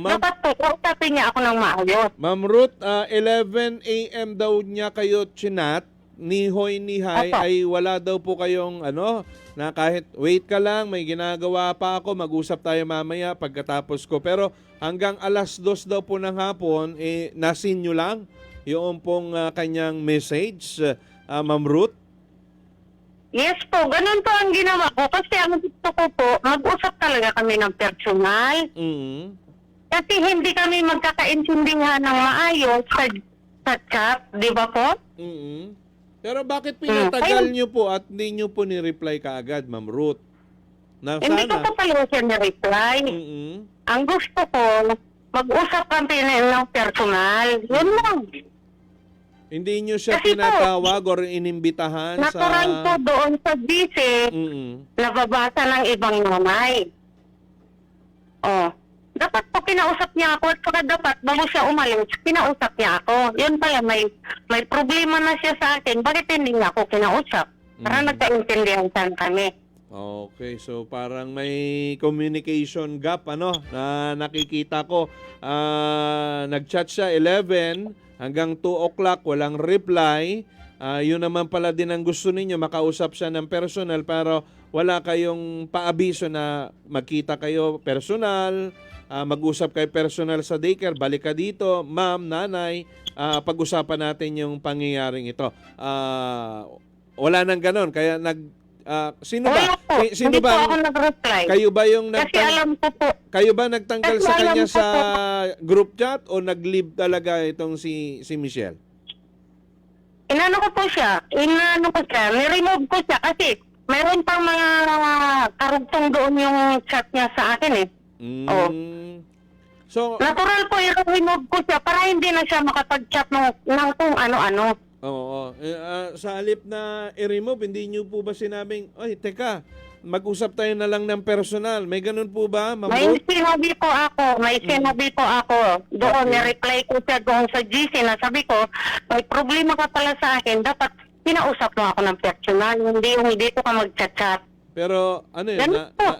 Dapat po, kausapin niya ako ng maayos. Ma'am Ruth, 11 a.m. daw niya kayo chinat ni Hoy ni Hay Opo. ay wala daw po kayong na kahit wait ka lang, may ginagawa pa ako, mag-usap tayo mamaya pagkatapos ko. Pero hanggang 2:00 daw po ng hapon, nasin nyo lang yung pong kanyang message, Ma'am Ruth. Yes po, ganun po ang ginawa ko. Kasi ang gusto ko po, mag-usap talaga kami ng personal. Kasi hindi kami magkakaintindihan ng maayos sa chat, di ba po? Pero bakit pinatagal nyo po at hindi nyo po ni-reply kaagad, Ma'am Ruth? Hindi ko po pala siya na-reply. Ang gusto ko, mag-usap kami ng personal. Yun lang. Hindi nyo siya tinatawag or inimbitahan natural po doon sa GC, nababasa ng ibang nanay. Dapat po kinausap niya ako at saka dapat bago siya umalis, kinausap niya ako. Yun pala, may problema na siya sa akin. Bakit hindi niya ako kinausap? Para nagkaintindihan kami. Okay, so parang may communication gap na nakikita ko. Nag-chat siya 11 hanggang 2 o'clock, walang reply. Yun naman pala din ang gusto ninyo, makausap siya ng personal pero wala kayong paabiso na magkita kayo personal, mag-usap kayo personal sa daycare, balik ka dito, ma'am, nanay, pag-usapan natin yung pangyayaring ito. Wala nang ganon, kaya sino ba? Sino ba? Ako nag-reply. Kayo ba yung Kasi alam ko po. Kayo ba nagtanggal Kasi sa kanya alam ko sa po. group chat o nag-leave talaga itong si Michelle? Inano ko po siya. Ni-remove ko siya kasi mayroon pang mga karugtong doon yung chat niya sa akin So, natural po i-remove ko siya para hindi na siya makapag-chat ng kung ano-ano. oo. Sa halip na i-remove, hindi niyo po ba sinabing, oy, teka, mag-usap tayo na lang ng personal. May ganun po ba, Ma'am May Ruth? sinabi po ako. Doon, ni-reply ko siya doon sa GC na sabi ko, may problema ka pala sa akin, dapat kinausap mo ako ng personal, hindi ko ka mag-chat-chat. Pero ano yun,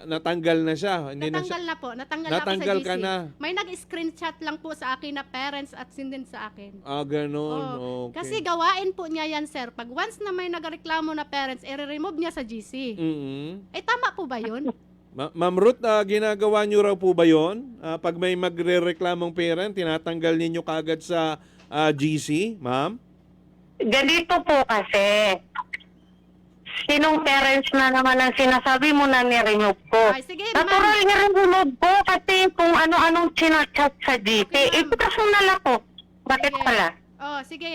natanggal na siya. Hindi Natanggal na na po. Natanggal Natanggal na ako ka sa GC. na. May nag-screenshot lang po sa akin na parents at sindin sa akin. ganun. Okay. Kasi gawain po niya yan, sir. Pag once na may nagreklamo na parents, i-remove niya sa GC. Tama po ba yun? Ma'am Ruth, ginagawa niyo raw po ba yun? Pag may magre-reklamong parent, tinatanggal ninyo kagad sa GC, ma'am? Ganito po kasi, sinong parents na naman ang sinasabi mo na ni-remove ko? Ay, sige, Natural ni-remove ko kasi kung ano-anong chinachat sa GT. Okay, ma'am. Personal ako. Bakit Sige. pala? Sige.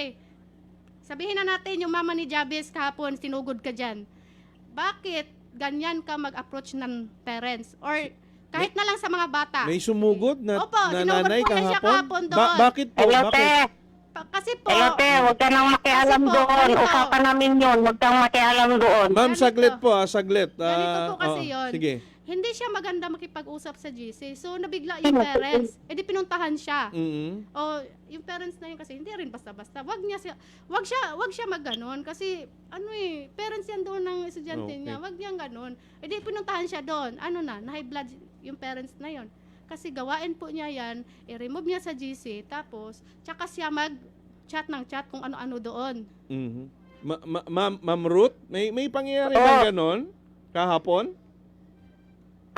Sabihin na natin yung mama ni Jabez kahapon, sinugod ka dyan. Bakit ganyan ka mag-approach ng parents? Or kahit na lang sa mga bata. May sumugod na, Opo, na sinugod nanay po na siya kahapon doon. Bakit po? Hello, Bakit? te. Kasi po, Hello, te. Huwag ka nang makialam Kasi po, doon. ganito. Usapan namin yun. Huwag kang makialam doon. Ma'am, Ganito. saglit po, saglit. Ganito po kasi yun. Sige. Hindi siya maganda makipag-usap sa GC. So, nabigla yung parents. Di pinuntahan siya. Yung parents na yun kasi hindi rin basta-basta. Wag siya magganon kasi parents yan doon ng estudyante niya. Wag niyang ganon. Di pinuntahan siya doon. Na-high blood yung parents na yun. Kasi gawain po niya yan, i-remove niya sa GC, tapos tsaka siya mag-chat ng chat kung ano-ano doon. Ma'am Ruth, may pangyayari bang ganon kahapon?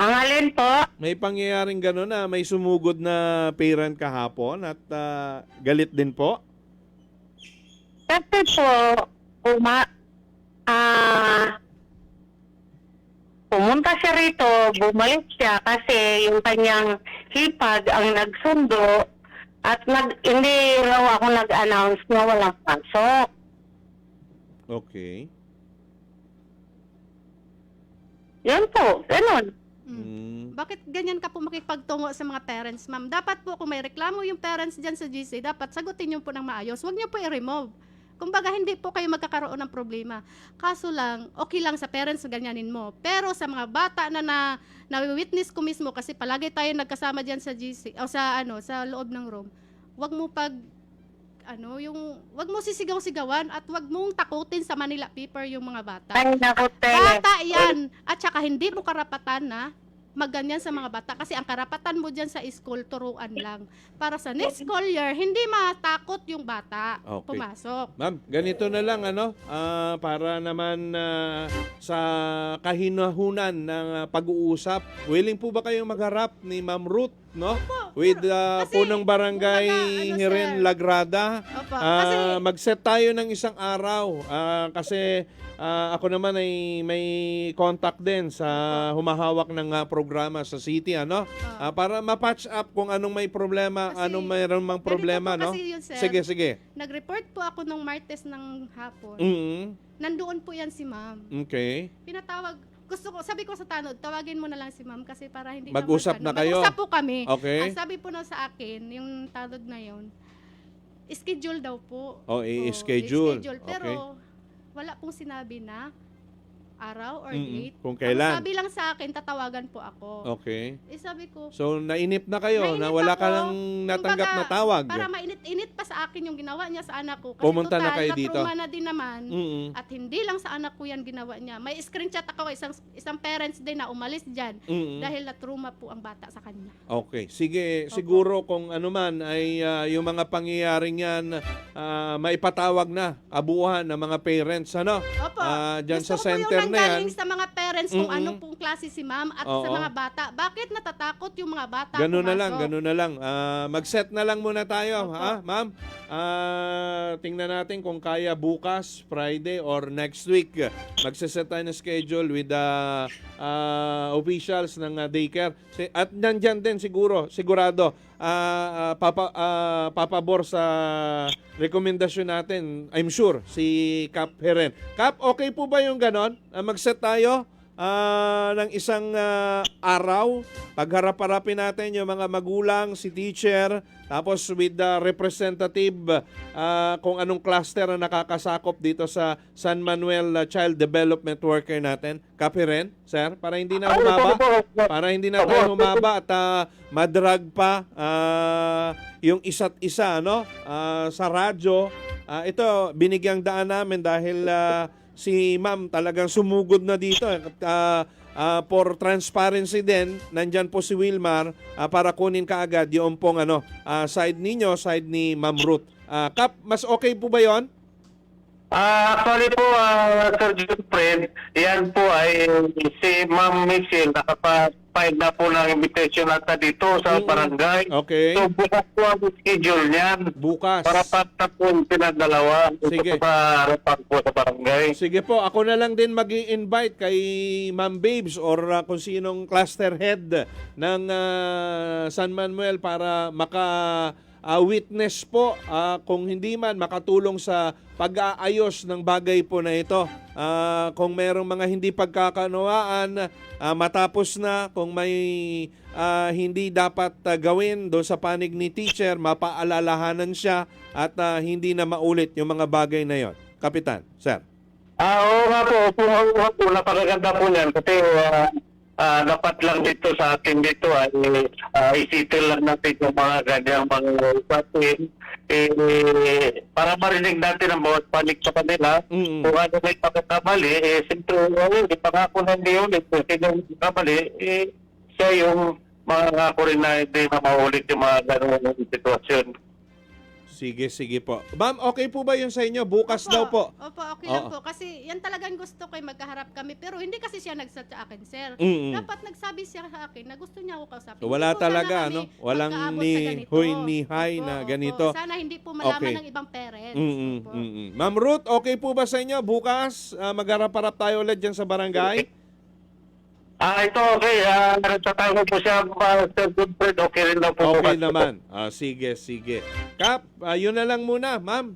Ang alin po? May pangyayaring ganon na may sumugod na parent kahapon at galit din po? Kasi po, pumunta siya rito, bumalik siya kasi yung kanyang hipag ang nagsundo at hindi raw ako nag-announce na walang pasok. Okay. Yan po, ganun. Bakit ganyan ka po makipagtungo sa mga parents, ma'am? Dapat po kung may reklamo yung parents dyan sa GC, dapat sagutin niyo po ng maayos. Huwag niyo po i-remove. Kumbaga, hindi po kayo magkakaroon ng problema. Kaso lang, okay lang sa parents na ganyanin mo. Pero sa mga bata na witness ko mismo, kasi palagi tayo nagkasama dyan sa GC, o sa loob ng room, wag mo wag mo sisigaw-sigawan at wag mong takutin sa Manila paper yung mga bata. Ay, naku, te. Bata yan. At saka hindi mo karapatan na magganyan sa mga bata kasi ang karapatan mo dyan sa school, turuan lang. Para sa next school year, hindi matakot yung bata Okay. pumasok. Ma'am, ganito na lang para naman sa kahinahunan ng pag-uusap. Willing po ba kayong magharap ni Ma'am Ruth, no? With punong barangay Hiren Lagrada. Opo, kasi Mag-set tayo ng isang araw kasi ako naman ay may contact din sa humahawak ng programa sa city, para ma-patch up kung anong may problema, Kasi anong mayroon mang problema, ganito po no? kasi yun, sir. Sige. nag-report po ako nung Martes ng hapon. Nandoon po yan si ma'am. Okay. Pinatawag, sabi ko sa tanod, tawagin mo na lang si ma'am kasi para hindi Mag-usap na kayo? Mag-usap po kami. Okay. Ang sabi po na sa akin, yung tanod na yun, schedule daw po. I-schedule. Pero Okay. wala pong sinabi na araw or date. Kung kailan. Ang sabi lang sa akin, tatawagan po ako. Okay. Sabi ko, So, nainip na kayo na Nainip wala ako. ka lang natanggap na tawag. para mainit-init pa sa akin yung ginawa niya sa anak ko. Kasi Pumunta na total, kayo dito. na-trauma na din naman. Mm-mm. At hindi lang sa anak ko yan ginawa niya. May screenshot ako, isang parents din na umalis dyan. Mm-mm. Dahil na-trauma po ang bata sa kanya. Okay. Sige, siguro kung ano man ay yung mga pangyayaring yan, maipatawag na kabuuan ng mga parents, Opo. Dyan Gusto sa ko po center yung na yan. nanggaling sa mga parents kung Mm-mm. ano pong klase si ma'am at sa Oo. mga bata. Bakit natatakot yung mga bata Ganun na pumasok? lang. Mag-set na lang muna tayo, Opo. ma'am? Tingnan natin kung kaya bukas, Friday, or next week. Magsiset tayo ng schedule with the officials ng daycare. At nandyan din sigurado, papabor sa rekomendasyon natin, I'm sure, si Kap Heren. Kap, okay po ba yung ganon? Mag-set tayo ng isang araw, pagharap-harapin natin yung mga magulang, si teacher, tapos with the representative kung anong cluster ang nakakasakop dito sa San Manuel Child Development Worker natin. Kapiren, sir, para hindi na humaba, tayo humaba at madrag pa yung isa't isa sa radyo. Ito, binigyang daan namin dahil si ma'am talagang sumugod na dito. For transparency din, nandyan po si Wilmar para kunin kaagad yung pong side ninyo, side ni Ma'am Ruth. Kap, mas okay po ba yon? Actually po, Sir Jufred, yan po ay si Ma'am Michelle nakapag-file na po ng invitation nata dito sa barangay. Okay. So bukas po ang schedule niyan. Bukas. Para patapon pinagdalawa. Sige. Sa report po sa barangay. Sige po, ako na lang din mag-i-invite kay Ma'am Babes or kung sinong cluster head ng San Manuel para witness po kung hindi man makatulong sa pag-aayos ng bagay po na ito. Kung mayroong mga hindi pagkakanawaan, matapos na, kung may hindi dapat gawin doon sa panig ni teacher, mapaalalahanan siya at hindi na maulit yung mga bagay na yon. Kapitan, sir. Oo nga po, napakaganda po yan kasi dapat lang dito sa atin dito ay isitil lang natin yung mga ganyang mga usatin para marinig natin ang bawat panig sa kanila. Kung ano may pagkakamali, siyempre hindi pangako na hindi ulit. Kung sino yung kamali, siya yung mga rin na hindi na maulit yung mga gano'ng sitwasyon. Sige po. Ma'am, okay po ba yun sa inyo? Bukas daw po. Opo, okay lang po. Kasi yan talagang gusto ko magkaharap kami. Pero hindi kasi siya nagsa sa akin, sir. Dapat nagsabi siya sa akin na gusto niya ako kausapin. So, wala Hindi po talaga, sana kami Walang magkaabot sa ni ganito. huy ni hay na Opo, ganito. opo. Sana hindi po malaman Okay. ng ibang parents. Opo. Ma'am Ruth, okay po ba sa inyo? Bukas, magharap-harap tayo ulit dyan sa barangay? Ito okay. Nagtatawag po siya, Sir Goodfred. Okay rin daw po. Okay naman. Sige. Kap, yun na lang muna, ma'am.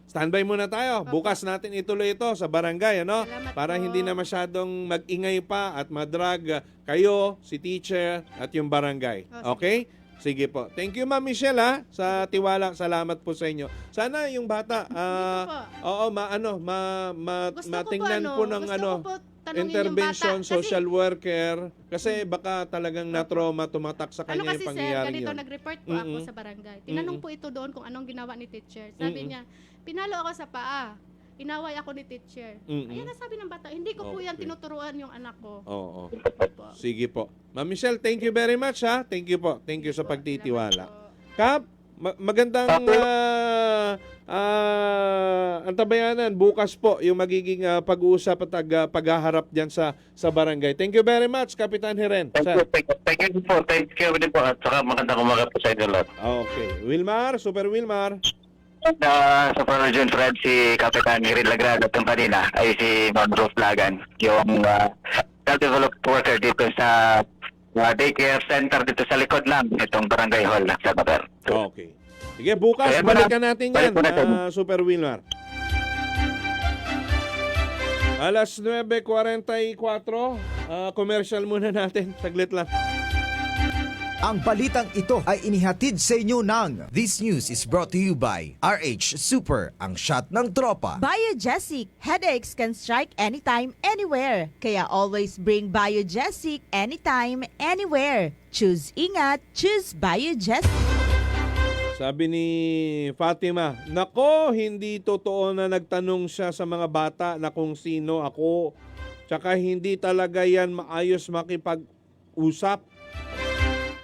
Standby muna tayo. Bukas natin ituloy ito sa barangay, Salamat para po. hindi na masyadong mag-ingay pa at madrag kayo, si teacher, at yung barangay. Okay? Sige po. Thank you, Ma'am Michelle, sa tiwala. Salamat po sa inyo. Sana yung bata, Gusto matingnan ko po ng gusto ko po tanungin intervention, yung bata. social worker, kasi baka talagang na-trauma, tumatak sa Ano kanya kasi yung sir, pangyayari ganito, yun. nag-report po ako sa barangay. Tinanong po ito doon kung anong ginawa ni teacher. Sabi niya, pinalo ako sa paa. inaway ako ni teacher. Mm-mm. Ayan ang sabi ng bata, hindi ko po yan Okay. tinuturuan yung anak ko. Oo. Opo. Sige po. Ma'am Michelle, thank you very much ha. Thank you po. Thank you sa pagtitiwala. Kap, magandang antabayanan. Bukas po yung magiging pag-uusap at paghaharap dyan sa barangay. Thank you very much, Kapitan Hiren. Thank you po. Thank you din po. At saka magandang umaga po sa inyo lahat. Okay. Wilmar, Super Wilmar. Sa June Fred, si Kapitan Hirin Lagrado at yung kanina ay si Ma'am Rose Lagan, yung self-developed worker dito sa daycare center dito sa likod lang itong barangay hall ng Salvador. Okay. Sige, bukas Kaya balikan natin yan, balik po natin. Super Wilmar. Alas 9:44, commercial muna natin. Saglit lang. Ang balitang ito ay inihatid sa inyo ng This News is brought to you by RH Super, ang shot ng tropa. Biogesic. Headaches can strike anytime, anywhere. Kaya always bring Biogesic anytime, anywhere. Choose ingat, choose Biogesic. Sabi ni Fatima, nako, hindi totoo na nagtanong siya sa mga bata na kung sino ako. Tsaka hindi talaga yan maayos makipag-usap.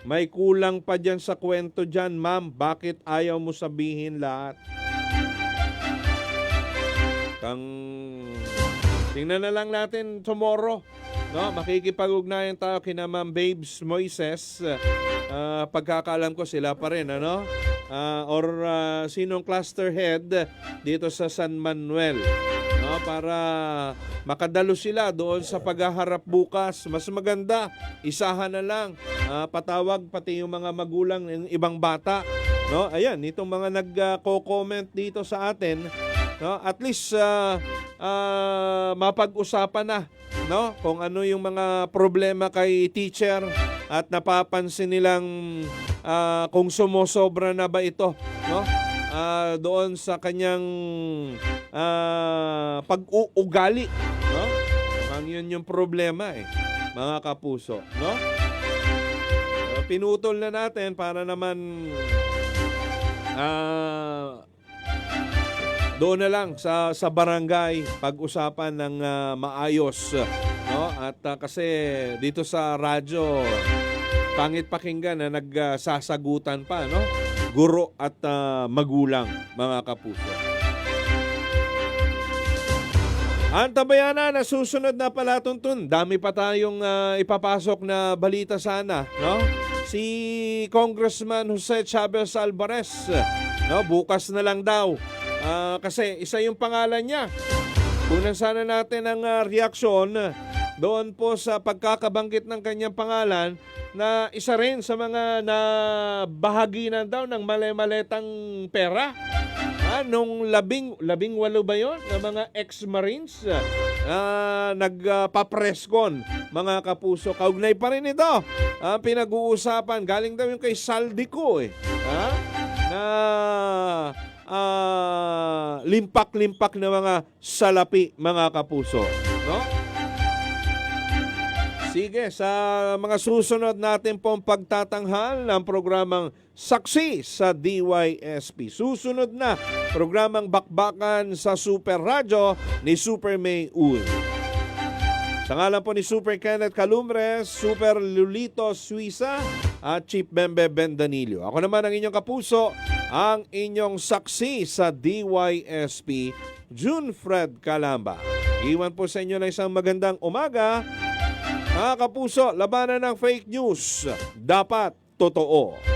May kulang pa dyan sa kwento dyan, ma'am. Bakit ayaw mo sabihin lahat? Tingnan na lang natin tomorrow. No? Makikipag-ugnayan tayo kina Ma'am Babes Moises. Pagkakaalam ko sila pa rin, ano? Sinong cluster head dito sa San Manuel. No? Para makadalo sila doon sa paghaharap bukas. Mas maganda, isahan na lang. Patawag pati yung mga magulang ng ibang bata. No? Ayan, itong mga nagko-comment dito sa atin, no? At least mapag-usapan na, no? Kung ano yung mga problema kay teacher at napapansin nilang kung sumosobra na ba ito, no? Doon sa kanyang pag-uugali, no? Ang yun yung problema mga kapuso, no? Pinutol na natin para naman doon na lang sa barangay pag-usapan ng maayos, no? At kasi dito sa radyo pangit pakinggan na nagsasagutan pa, no? Guro at magulang, mga kapuso. Antabayanan na susunod na palatuntun. Dami pa tayong ipapasok na balita sana, no? Si Congressman Jose Chavez Alvarez, no? Bukas na lang daw. Kasi isa yung pangalan niya. Kunan sana natin ang reaksyon doon po sa pagkakabanggit ng kanyang pangalan na isa rin sa mga nabahaginan daw ng male-maletang pera. Nung 18 ba yun? Na mga ex-Marines nagpa-presscon, mga kapuso. Kaugnay pa rin ito. Pinag-uusapan. Galing daw yung kay Saldico limpak-limpak na mga salapi, mga kapuso. No? Sige, sa mga susunod natin pong pagtatanghal ng programang Saksi sa DYSP. Susunod na programang Bakbakan sa Super Radio ni Super May Ul. Sa ngalan po ni Super Kenneth Calumbres, Super Lulito Suiza at Chief Bembe Bendanillo. Ako naman ang inyong kapuso, ang inyong saksi sa DYSP, June Fred Calamba. Iwan po sa inyo na isang magandang umaga. Mga kapuso, labanan ng fake news. Dapat totoo.